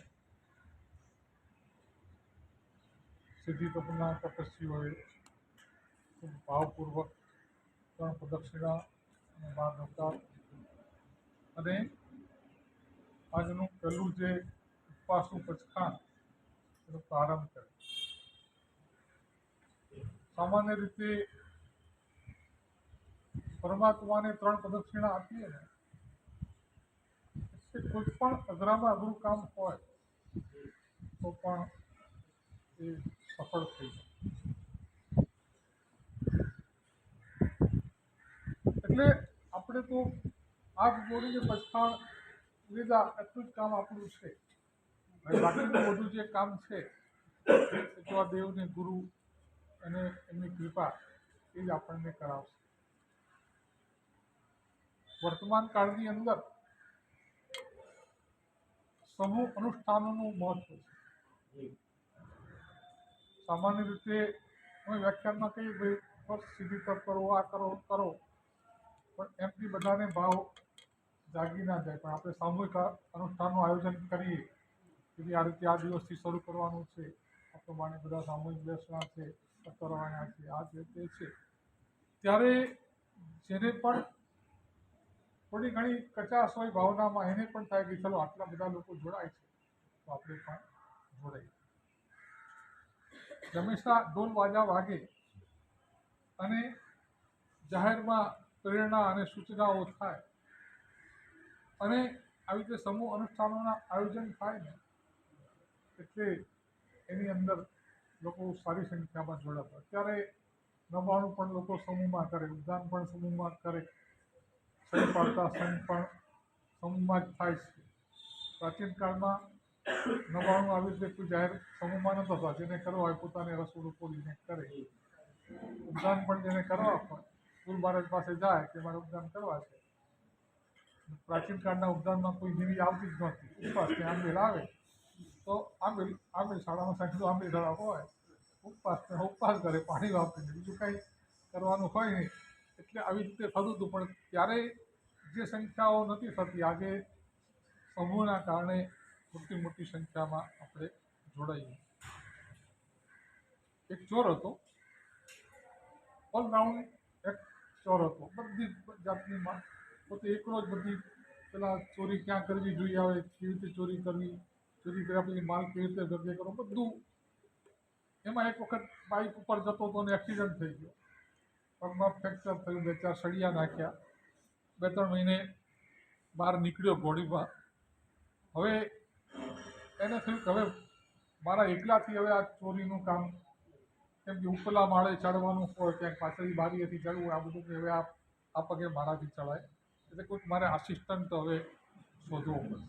સિદ્ધિ તપના તપસ્વીઓએ ખૂબ ભાવપૂર્વક 3 પ્રદક્ષિણા અને 12 નમસ્કાર અને આજનું પહેલું જે ઉપવાસનું પચખાણ એનો પ્રારંભ કર્યો. સામાન્ય રીતે પરમાત્માને 3 પ્રદક્ષિણા આપીએ ને એ કોઈ પણ અઘરામાં અઘરું કામ હોય તો પણ એ સફળ થઈ જાય. એટલે આપણે તો આગ જોડીને પછાણ લીધા એટલું જ કામ આપણું છે. હવે બાકીનું બધું જે કામ છે એ તો આ દેવને ગુરુ અને એમની કૃપા એ જ આપણને કરાવશે. વર્તમાન કાળની અંદર સમૂહ અનુષ્ઠાનોનું મહત્વ છે. સામાન્ય રીતે અમે વ્યાખ્યાનમાં કહીએ ભાઈ ફર્સ્ટ સિદ્ધિ તપ કરો, આ કરો કરો, પણ એમથી બધાને ભાવ જાગી ના જાય. પણ આપણે સામૂહિક અનુષ્ઠાનનું આયોજન કરીએ કે આ રીતે આ દિવસથી શરૂ કરવાનું છે, આ પ્રમાણે બધા સામૂહિક બેસણા છે, કરવાના છે, આ છે તે છે, ત્યારે જેને પણ થોડી ઘણી કચાશ હોય ભાવનામાં, એને પણ થાય કે ચલો આટલા બધા લોકો જોડાય છે તો આપણે પણ જોડાઈએ. હંમેશા ઢોલ વાજા વાગે અને જાહેરમાં પ્રેરણા અને સૂચનાઓ થાય અને આવી રીતે સમૂહ અનુષ્ઠાનોના આયોજન થાય ને એટલે એની અંદર લોકો સારી સંખ્યામાં જોડાતા. ત્યારે નવાણું પણ લોકો સમૂહમાં કરે, ઉદ્યાન પણ સમૂહમાં કરે, સંઘ પાડતા સંઘ પણ સમૂહમાં જ થાય છે. પ્રાચીન કાળમાં નવાણું આવી રીતે કોઈ જાહેર સમૂહમાં નહોતા થતા. જેને કરવા હોય પોતાને રસોડું ખોલીને કરે. ઉદ્યાન પણ જેને કરવા હોય ગુરુ મહારાજ પાસે જાય કે મારે ઉદ્યાન કરવા છે. પ્રાચીન કાળના ઉદ્યાનમાં કોઈ દેવી આવતી જ નહોતી. ઉપવાસને આંબેલ આવે તો આંબેલ શાળામાં સાંજનું આંબેલ શાળા હોય, ઉપવાસ કરે, પાણી વાપરીને, બીજું કાંઈ કરવાનું હોય નહીં. એટલે આવી રીતે થતું હતું. પણ ત્યારે જે સંખ્યાઓ નથી થતી, આજે સમૂહના કારણે મોટી મોટી સંખ્યામાં આપણે જોડાઈએ. એક ચોર હતો, ઓલરાઉન્ડ એક ચોર હતો, બધી જાતની પોતે એકલો જ બધી પેલા ચોરી ક્યાં કરવી જોઈએ આવે, કેવી રીતે ચોરી કરવી, ચોરી કર્યા પછી માલ કેવી રીતે જગ્યા કરો, બધું. એમાં એક વખત બાઇક ઉપર જતો હતો અને એક્સિડન્ટ થઈ ગયો, પગમાં ફ્રેક્ચર થયું, 2-4 સળિયા નાખ્યા, 2-3 મહિને બહાર નીકળ્યો ઘોડીમાં. હવે એને થયું કે હવે મારા એકલાથી હવે આ ચોરીનું કામ, કેમ કે ઉપરલા માળે ચડવાનું હોય, ક્યાંક પાછળની બારીએથી ચડવું, આ બધું કે હવે આ પગે મારાથી ચડાય, એટલે કોઈક મારે આસિસ્ટન્ટ હવે શોધવો પડશે.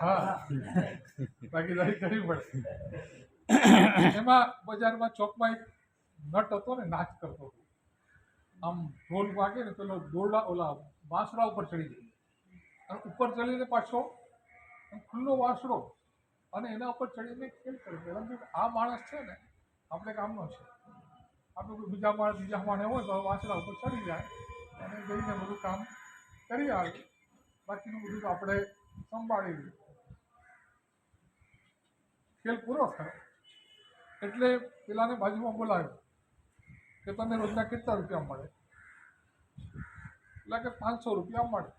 હા, ભાગીદારી કરવી પડશે. એમાં બજારમાં ચોકમાં એક નટ હતો ને, નાચ કરતો હતો. આમ ઢોલ વાગે ને પેલો દોરડા ઓલા વાંસડા ઉપર ચડી જાય અને ઉપર ચડીને પાછો ખુલ્લો વાંસડો અને એના ઉપર ચડીને કેમ કરે, પેલા આ માણસ છે ને આપણે કામનો છે, આપણે કોઈ બીજા માણે હોય તો વાંસડા ઉપર ચડી જાય અને જઈને બધું કામ કરી આવે, બાકીનું બધું તો આપણે સંભાળી લઈએ. ખેલ પૂરો થયો એટલે પેલાને બાજુમાં બોલાવ્યો કે તને રોજના કેટલા રૂપિયા મળે? એટલે કે 500 રૂપિયા મળે.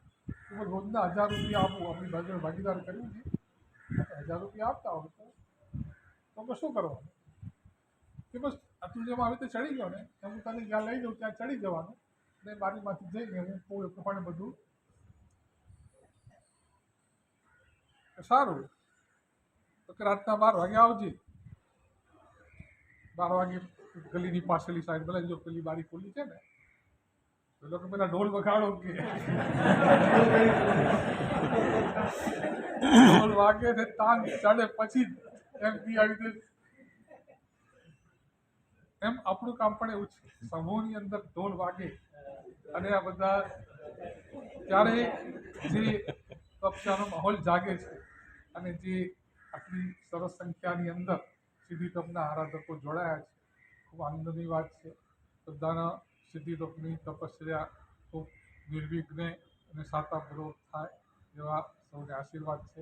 તો રોજના 1000 રૂપિયા આપું, આપણી બાજુ ભાગીદાર કરવી છે, 1000 રૂપિયા આપતા હોય તો શું કરવાનું કે બસ તું જેમ આવી રીતે ચડી ગયો ને એમ હું તને જ્યાં લઈ જાઉં ત્યાં ચડી જવાનું ને બારીમાંથી જઈને હું કોઈ પ્રમાણે બધું સારું. તો કે રાતના 12 વાગે આવજે. 12 વાગે ગલીની પાછળની સાઈડ ભલે જો પેલી બારી ખોલી છે ને, પેલો કે પેલા ઢોલ વગાડો કે ઢોલ વાગે ને તાન ચડે પછી એમ બી આવી રીતે એમ આપણું કામ પણ એવું છે. સમૂહની અંદર ઢોલ વાગે અને આ બધા ત્યારે જે કક્ષાનો માહોલ જાગે છે અને જે આટલી સરસ સંખ્યાની અંદર સિદ્ધિ તપના આરાધકો જોડાયા છે, ખૂબ આનંદની વાત છે. બધાના સિદ્ધિ તપની તપસ્યા ખૂબ નિર્વિઘ્ને અને સાતાપૂર્વક થાય એવા સૌને આશીર્વાદ છે.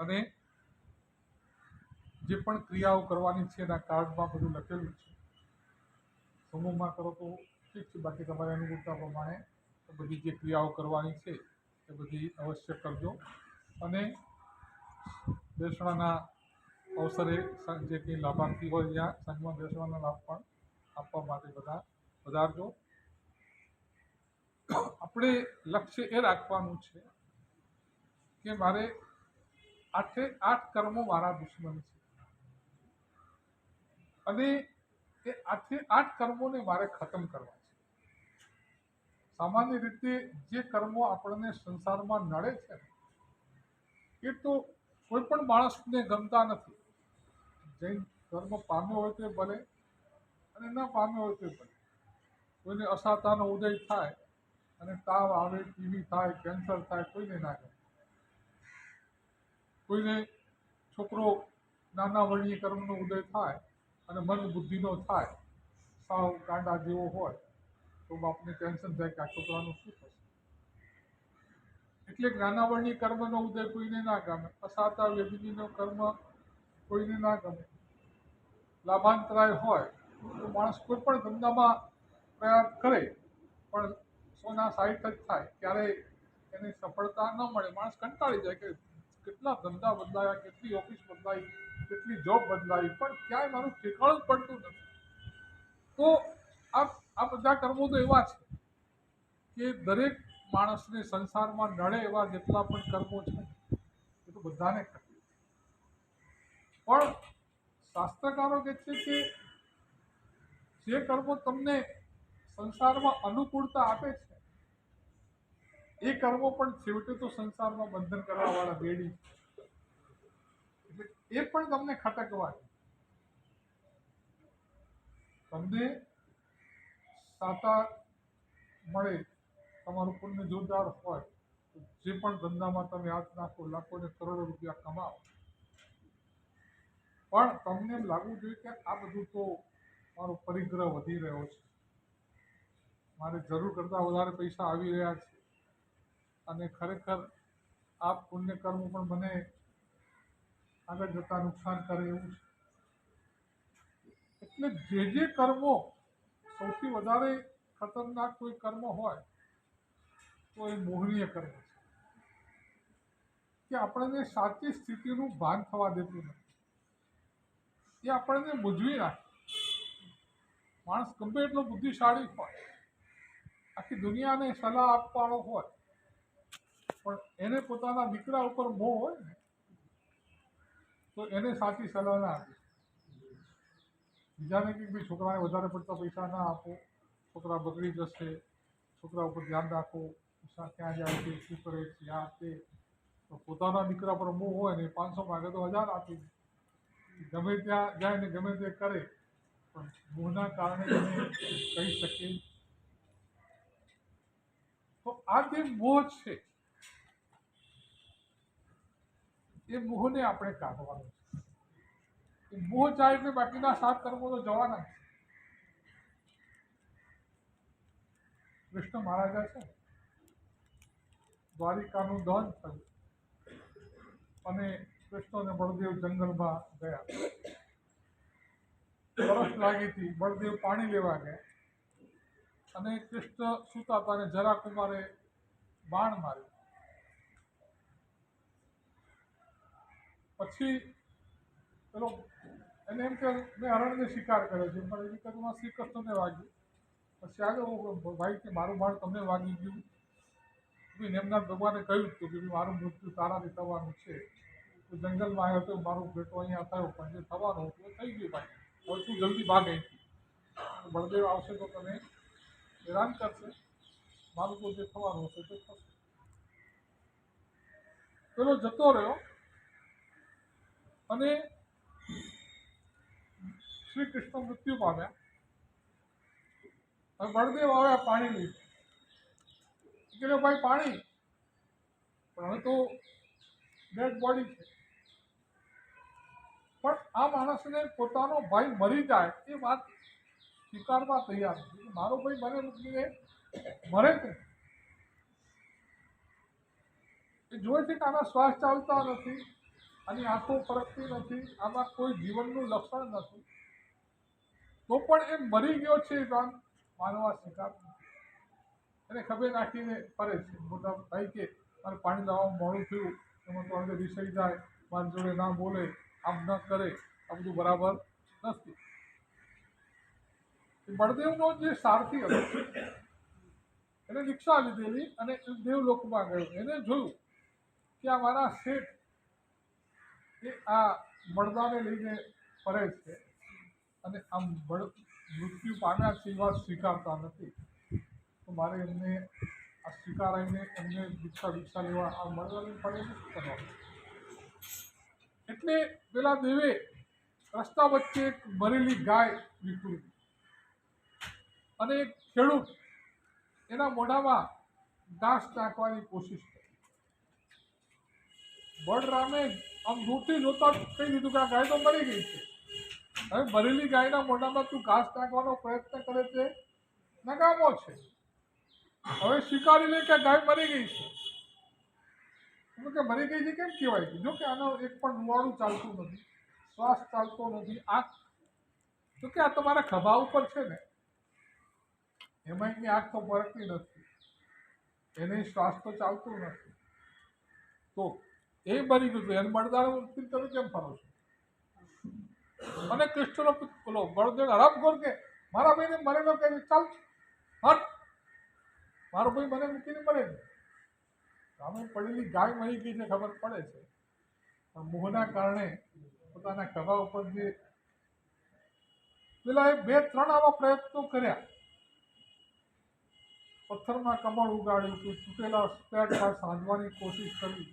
અને જે પણ ક્રિયાઓ કરવાની છે એના કાર્ડમાં બધું લખેલું છે. સમૂહમાં કરો તો ઠીક છે, બાકી તમારી અનુકૂળતા પ્રમાણે બધી જે ક્રિયાઓ કરવાની છે એ બધી અવશ્ય કરજો. અને બેસણાના અવસરે જે કંઈ લાભાર્થી હોય ત્યાં સંઘમાં બેસવાનો લાભ પણ આપવા માટે બધા પધારજો. આપણે લક્ષ્ય એ રાખવાનું છે કે મારે 8 કર્મો મારા દુશ્મન છે અને એ 8 કર્મોને મારે ખતમ કરવા છે. સામાન્ય રીતે જે કર્મો આપણને સંસારમાં નડે છે એ તો કોઈ પણ માણસને ગમતા નથી. જૈન ધર્મ પામ્યો હોય તો ભલે અને ન પામ્યો હોય તો ભલે. કોઈને અસાતાનો ઉદય થાય અને તાવ આવે, ટીવી થાય, કેન્સર થાય, કોઈને ના ગમે. કોઈને છોકરો નાના વર્ણીય કર્મનો ઉદય થાય અને મંદ બુદ્ધિનો થાય, સાવ ગાંડા જેવો હોય તો બાપને ટેન્શન થાય કે આ છોકરાનું શું થશે. એટલે નાના વર્ણીય કર્મનો ઉદય કોઈને ના ગમે, અસાતા વેદનીનો કર્મ કોઈને ના ગમે. લાભાંતરાય હોય તો માણસ કોઈ પણ ધંધામાં પ્રયાસ કરે પણ સોના સાઈઠ જ થાય ક્યારેય એની સફળતા ન મળે. માણસ કંટાળી જાય કે કેટલા ધંધા બદલાયા, કેટલી ઓફિસ બદલાઈ, કેટલી જોબ બદલાઈ, પણ ક્યાંય મારું ઠેકાણું જ પડતું નથી. તો આ બધા કર્મો તો એવા છે કે દરેક માણસને સંસારમાં નડે એવા જેટલા પણ કર્મો છે એ તો બધાને કરે. પણ શાસ્ત્રકારો કહે છે કે જે કર્મો તમને સંસારમાં અનુકૂળતા આપે છે એ કર્મો પણ છેવટે તો સંસારમાં બંધન કરવાવાળા બેડી છે. એટલે એ પણ તમને ખટકવા છે. તમને સાતા મળે, તમારું પુણ્ય જોરદાર હોય તો જે પણ ધંધામાં તમે હાથ નાખો, લાખો ને કરોડો રૂપિયા કમાઓ, પણ તમને એમ લાગવું જોઈએ કે આ બધું તો મારો પરિગ્રહ વધી રહ્યો છે, મારે જરૂર કરતાં વધારે પૈસા આવી રહ્યા છે અને ખરેખર આ પુણ્ય કર્મ પણ મને આગળ જતાં નુકસાન કરે એવું છે. એટલે જે કર્મો સૌથી વધારે ખતરનાક કોઈ કર્મ હોય તો એ મોહનીય કર્મ છે કે આપણને સાચી સ્થિતિનું ભાન થવા દેતું નથી. એ આપણને મૂંઝવી નાખે. માણસ ગમે એટલો બુદ્ધિશાળી હોય, આખી દુનિયાને સલાહ આપવાનો હોય, પણ એને પોતાના દીકરા ઉપર મોહ હોય ને તો એને સાચી સલાહ ના આપે. બીજાને કે ભાઈ છોકરાને વધારે પડતા પૈસા ના આપો, છોકરા બગડી જશે, છોકરા ઉપર ધ્યાન રાખો, પૈસા ક્યાં જાય છે, શું કરે છે, આ તે. તો પોતાના દીકરા પર મોહ હોય ને 500 માગે તો 1000 આપી દે. ગમે ત્યાં જાય ને ગમે તે કરે, પણ મોહના કારણે એને કહી શકે. તો આ જે મોહ છે એ મોહને આપણે કાઢવાનો છે. એ મોહ જાય એટલે બાકીના 7 કર્મો તો જવાના છે. કૃષ્ણ મહારાજા છે, દ્વારિકાનું દહન થયું અને કૃષ્ણ અને બળદેવ જંગલમાં ગયા. તરસ લાગી હતી, બળદેવ પાણી લેવા ગયા અને કૃષ્ણ સૂતા હતા અને જરા કુમારે બાણ માર્યું. પછી પેલો એને એમ કે મેં હરણને શિકાર કર્યો છે, પણ એ વખતમાં શ્રી કૃષ્ણને વાગ્યું. પછી આવ્યો ભાઈ કે મારું બાણ તમને વાગી ગયું. એમના ભગવાને કહ્યું હતું કે મારું મૃત્યુ તારાથી થવાનું છે. તો જંગલમાં આવ્યો તો મારું બેટો અહીંયા થયો, પણ જે થવાનું હતું એ થઈ ગયું. ભાઈ હવે તું જલ્દી ભાગે. બળદેવ આવશે તો તને હેરાન કરશે, મારું તો જે થવાનું હશે તે થશે. પેલો જતો રહ્યો અને શ્રી કૃષ્ણ મૃત્યુ પામ્યા. હવે બળદેવ આવ્યા પાણી લઈ. કે ભાઈ પાણી, પણ હવે તો ડેડ બોડી છે. પણ આ માણસને પોતાનો ભાઈ મરી જાય એ વાત સ્વીકારવા તૈયાર નથી. મારો ભાઈ મને મૂકીને મરે છે. એ જોવે છે કે આના શ્વાસ ચાલતા નથી, આની આંખો ફરકતી નથી, આમાં કોઈ જીવનનું લક્ષણ નથી, તો પણ એ મરી ગયો છે એ વાત માનવા સ્વીકાર નથી. એને ખભે નાખીને ફરે છે. મોટા ભાઈ કે મારે પાણી લાવવામાં મોડું થયું, એમાં તો અંદર વિસરી જાય, મારી જોડે ના બોલે, આમ ન કરે, આ બધું બરાબર નથી. બળદેવનો જે સારથી હતો એને દીક્ષા લીધેલી અને દેવલોકમાં ગયો. એને જોયું કે આ મારા શેઠ એ આ બળદાને લઈને ફરે છે અને આમ મૃત્યુ પામ્યા છે એ વાત સ્વીકારતા નથી. તો મારે એમને આ સ્વીકારાઈને એમને દીક્ષા લેવા આ મળવાની પડે શું કરવાનું. એટલે પેલા દેવે રસ્તા વચ્ચે એક મરેલી ગાય વિકળી અને એક ખેડૂત એના મોઢામાં ઘાસ નાખવાની કોશિશ કરી. બળરામે આમ દૂરથી જોતા કહી દીધું કે આ ગાય તો મરી ગઈ છે. હવે મરેલી ગાયના મોઢામાં તું ઘાસ નાખવાનો પ્રયત્ન કરે છે, નકામો છે. હવે સ્વીકારી લે કે ગાય મરી ગઈ છે. કે મરી ગઈ છે કેમ કહેવાય? જો કે આનો એક પણ રૂવાડું ચાલતું નથી, શ્વાસ ચાલતો નથી, આંખ તો કે આ તમારા ખભા ઉપર છે ને, એમાં એની આંખ તો ફરકતી નથી, એને શ્વાસ તો ચાલતો નથી, તો એ મરી ગયું હતું, એને મરદાનું તમે કેમ ફરો છો? અને કૃષ્ણનો બોલો બળદેવ હરામ કર કે મારા ભાઈને મરેલો કે ચાલ હટ, મારો ભાઈ મને મૂકીને મરે ને. સામે પડેલી ગાય મરી ગઈ છે ખબર પડે છે, પણ મોહના કારણે પોતાના ખભા ઉપર જે પેલા એ 2-3 આવા પ્રયત્નો કર્યા, પથ્થરમાં કમળ ઉગાડ્યું, કોઈ તૂટેલા સ્પેર પાર્ટ સાંધવાની કોશિશ કરી,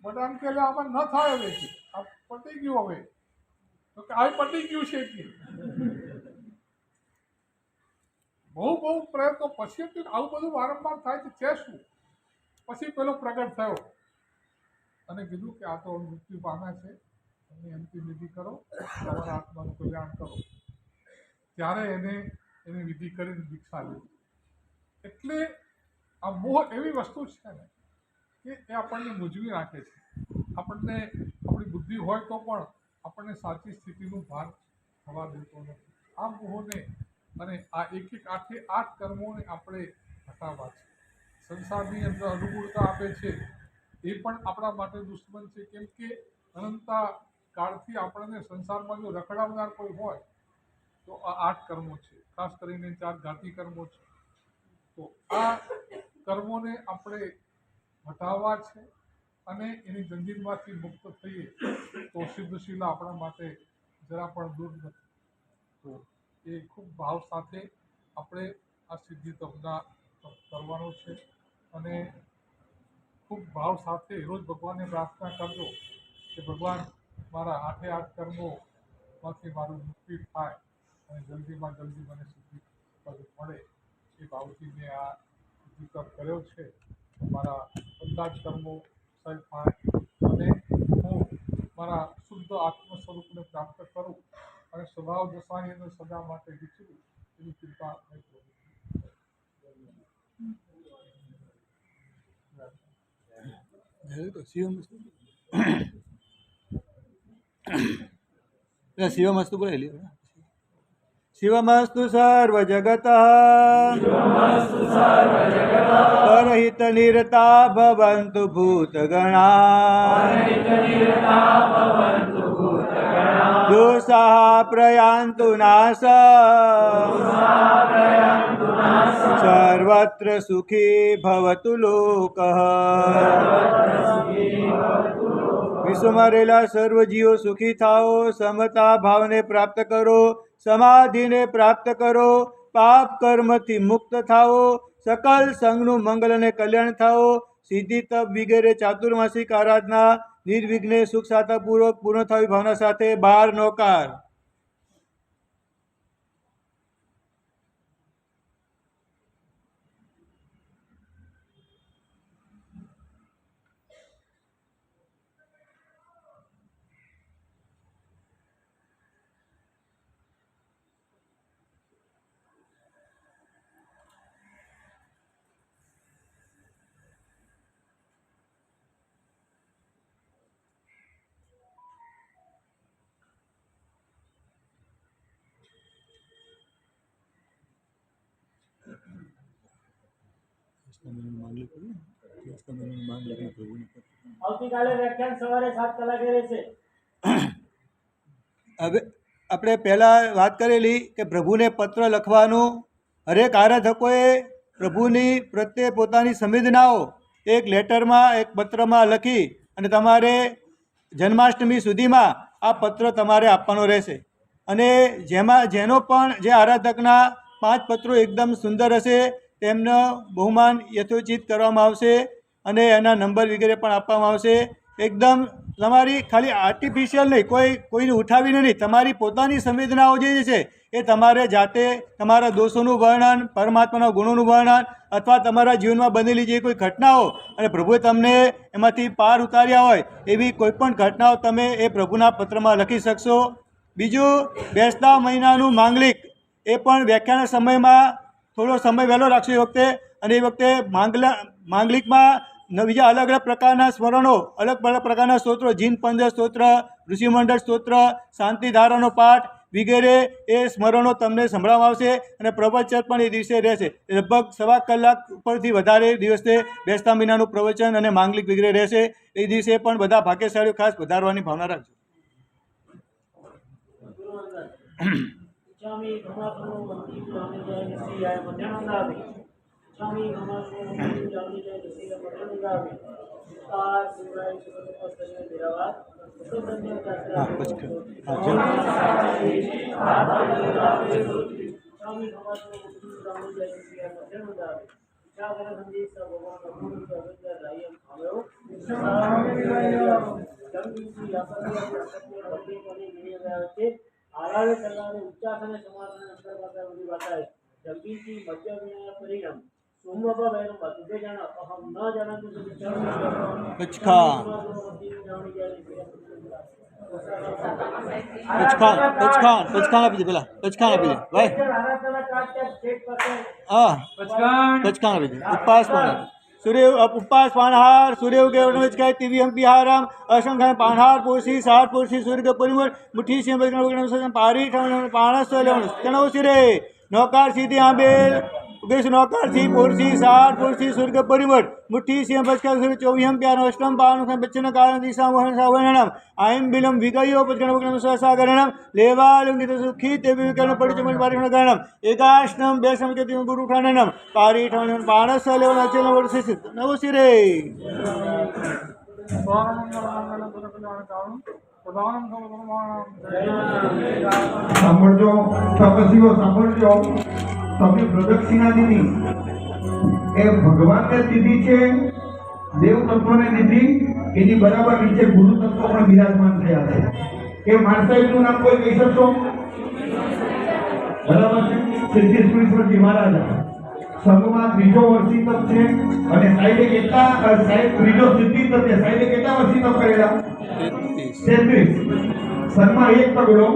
બધા એમ કે આમાં ન થાય હવે, કે આ પતી ગયું હવે, તો કે આ પતી ગયું છે કે બહુ પ્રયત્નો પછી એમ આવું બધું વારંવાર થાય છે શું? પછી પેલો પ્રગટ થયો અને કીધું કે આ તો મૃત્યુ પામ્યા છે, એની અંતિમ વિધિ કરો, તમારા આત્માનું કલ્યાણ કરો. ત્યારે એને એની વિધિ કરીને દીક્ષા લીધી. એટલે આ મોહ એવી વસ્તુ છે ને કે એ આપણને મૂંઝવી નાખે છે. આપણને આપણી બુદ્ધિ હોય તો પણ આપણને સાચી સ્થિતિનું ભાન થવા દેતો નથી. આ મોહને અને આ એક 8 કર્મોને આપણે હટાવવા છે. સંસારની અંદર અનુકૂળતા આપે છે એ પણ આપણા માટે દુશ્મન છે, કેમ કે અનંતા કાળથી આપણને સંસારમાં જો રખડાવનાર કોઈ હોય તો આ 8 કર્મો છે, ખાસ કરીને 4 ઘાતી કર્મો છે. તો આ કર્મોને આપણે હટાવવા છે અને એની જંજીરમાંથી મુક્ત થઈએ તો સિદ્ધશીલા આપણા માટે જરા પણ દૂર નથી. તો એ ખૂબ ભાવ સાથે આપણે આ સિદ્ધિ તપના કરવાનો છે અને ખૂબ ભાવ સાથે રોજ ભગવાનને પ્રાર્થના કરજો કે ભગવાન મારા 8 કર્મોમાંથી મારું મુક્તિ થાય અને જલ્દીમાં જલ્દી મને સિદ્ધિ પદ મળે. એ ભાવથી મેં આ સિદ્ધિ તપ કર્યો છે. મારા બધા જ કર્મો સહી થાય અને હું મારા શુદ્ધ આત્મ સ્વરૂપને પ્રાપ્ત કરું અને સ્વભાવ દશાની અંદર સદા માટે વિચરું એવી કૃપા મેં કરું. શિવમસ્તુ બોલે. શિવમસ્તુ સર્વ જગત પરહિત નિરતા ભવન્તુ ભૂતગણા દોષા પ્રયાન્તુ નાશ સર્વત્ર સુખી ભવતુ લોકઃ. વિશ્વમાં રહેલા સર્વ જીવો સુખી થાઓ, સમતા ભાવને પ્રાપ્ત કરો, સમાધિને પ્રાપ્ત કરો, પાપ કર્મથી મુક્ત થાઓ, સકલ સંઘનું મંગલ અને કલ્યાણ થાઓ, સિદ્ધિ તપ વગેરે ચાતુર્માસિક આરાધના નિર્વિઘ્ને સુખ સાતાપૂર્વક પૂર્ણ થવી ભાવના સાથે 12 નોકાર. આવતીકાલે વ્યાખ્યાન સવારે 7 કલાકે રહેશે. હવે આપણે પહેલાં વાત કરેલી કે પ્રભુને પત્ર લખવાનું, હરેક આરાધકોએ પ્રભુની પ્રત્યે પોતાની સંવેદનાઓ એક લેટરમાં, એક પત્રમાં લખી અને તમારે જન્માષ્ટમી સુધીમાં આ પત્ર તમારે આપવાનો રહેશે. અને જેનો પણ જે આરાધકના 5 પત્રો એકદમ સુંદર હશે તેમનો બહુમાન યથોચિત કરવામાં આવશે અને એના નંબર વગેરે પણ આપવામાં આવશે. એકદમ તમારી ખાલી આર્ટિફિશિયલ નહીં, કોઈને ઉઠાવીને નહીં, તમારી પોતાની સંવેદનાઓ જે છે એ તમારે જાતે તમારા દોષોનું વર્ણન, પરમાત્માના ગુણોનું વર્ણન અથવા તમારા જીવનમાં બનેલી જે કોઈ ઘટનાઓ અને પ્રભુએ તમને એમાંથી પાર ઉતાર્યા હોય એવી કોઈ પણ ઘટનાઓ તમે એ પ્રભુના પત્રમાં લખી શકશો. બીજું, બેસતા મહિનાનું માંગલિક એ પણ વ્યાખ્યાના સમયમાં થોડો સમય વહેલો રાખશો એ વખતે. અને એ વખતે માંગલિકમાં બીજા અલગ અલગ પ્રકારના સ્મરણો, અલગ અલગ પ્રકારના સ્તોત્રો, જીન 15 સ્તોત્ર, ઋષિમંડળ સ્તોત્ર, શાંતિધારાનો પાઠ, વગેરે એ સ્મરણો તમને સંભળાવવામાં આવશે અને પ્રવચન પણ એ દિવસે રહેશે. લગભગ 1.25 કલાક ઉપરથી વધારે દિવસે બેસતા મહિનાનું પ્રવચન અને માંગલિક વગેરે રહેશે. એ દિવસે પણ બધા ભાગ્યશાળીઓ ખાસ વધારવાની ભાવના રાખજો. સ્વામી ભગવાનનો મંદિર જાણી જાય સિયાય મધ્યાનંદ આવે. સ્વામી ભગવાનનો મંદિર જાણી જાય સિયાય મધ્યાનંદ આવે. આ સિવાય સુરત વિરાવા સુસંજ્ઞ શાસ્ત્ર સ્વામી ભગવાનનો મંદિર જાણી જાય સિયાય મધ્યાનંદ આવે. ચાવર સંદેશ ભગવાન અમૃત અવતાર રાયમ આવ્યો. જંગીથી યાત્રા વડે કોને ગિરી રહ્યા છે. आरावे कलावे उच्चासने समाधान अंतर्गत उदी बताए जगदीशी मध्य विनय परिणाम सोमवार वैर मधुबे जाना अहम न जाना तो पचखान आपी दे पेला पचखान आपी दे भाई हाँ पचखान आपी दे उपवास पान सूर्य उपवास पानहार सूर्य के नमस्कार तिवी हम बिहारम असंख्य पानहार पोषी सार पोषी सूर्य के परिमल मुठी से बगन पारी ठमन पानस लेवन तनो सिरे नौकार सीधी आबेल उगेश नौकार सी पोषी सार पोषी सूर्य के परिमल मुठी से बचकर सूर्य 24 हम प्यार अष्टम पान बच्चन कारण दिशा मोहन सावरणम आयम बिलम विगयो बचन बगन सहसागरणम लेवाल नित सुखी ते विकरण परिचमन पारिण गणम एकाष्टम बेसम के तिम गुरु खाननम पारी ठमन पानस लेवन अचल वर्षित नव सिरे સાંભળજો તપસ્વીઓ સાંભળજો તમે પ્રદક્ષિણા દીધી એ ભગવાનને દીધી છે દેવ તત્વને દીધી એની બરાબર નીચે ગુરુ તત્વ પણ બિરાજમાન થયા છે એ માણસાઈનું નામ કોઈ કહી શકશો બરાબર છે સિદ્ધેશ્વરજી મહારાજ સંઘમાં ત્રીજો વર્ષી તપ છે અને સાહેબે કેટલા સાહેબ ત્રીજો સિદ્ધિ તપ છે સાહેબે કેટલા વર્ષી તપ કરેલા 33 સન્મા એક પગલો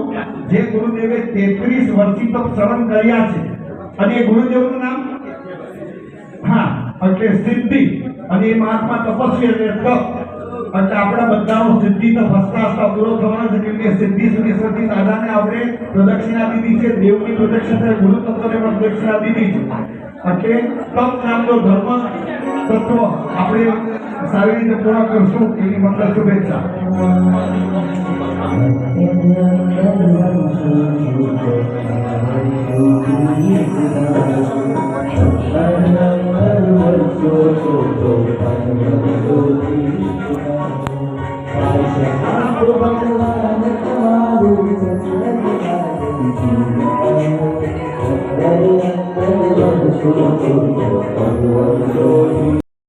જે ગુરુદેવે 33 વર્ષી તપ શ્રવણ કર્યા છે અને એ ગુરુદેવનું નામ હા એટલે સિદ્ધિ અને એ મહાત્મા તપસ્વી એટલે તપ એટલે આપણા બધાનો સિદ્ધિ તપ હસતા હસતા પૂરો થવાનો છે કેમ કે સિદ્ધિ સુધીશ્વરજી દાદાને આપણે પ્રદક્ષિણા દીધી છે દેવની પ્રદક્ષિણા ગુરુ તત્વને પણ પ્રદક્ષિણા દીધી છે એટલે તપ નામનો ધર્મ તત્વ આપણે સારી રીતે પૂર્ણ કરશું એની મંગળ શુભેચ્છા Thank you.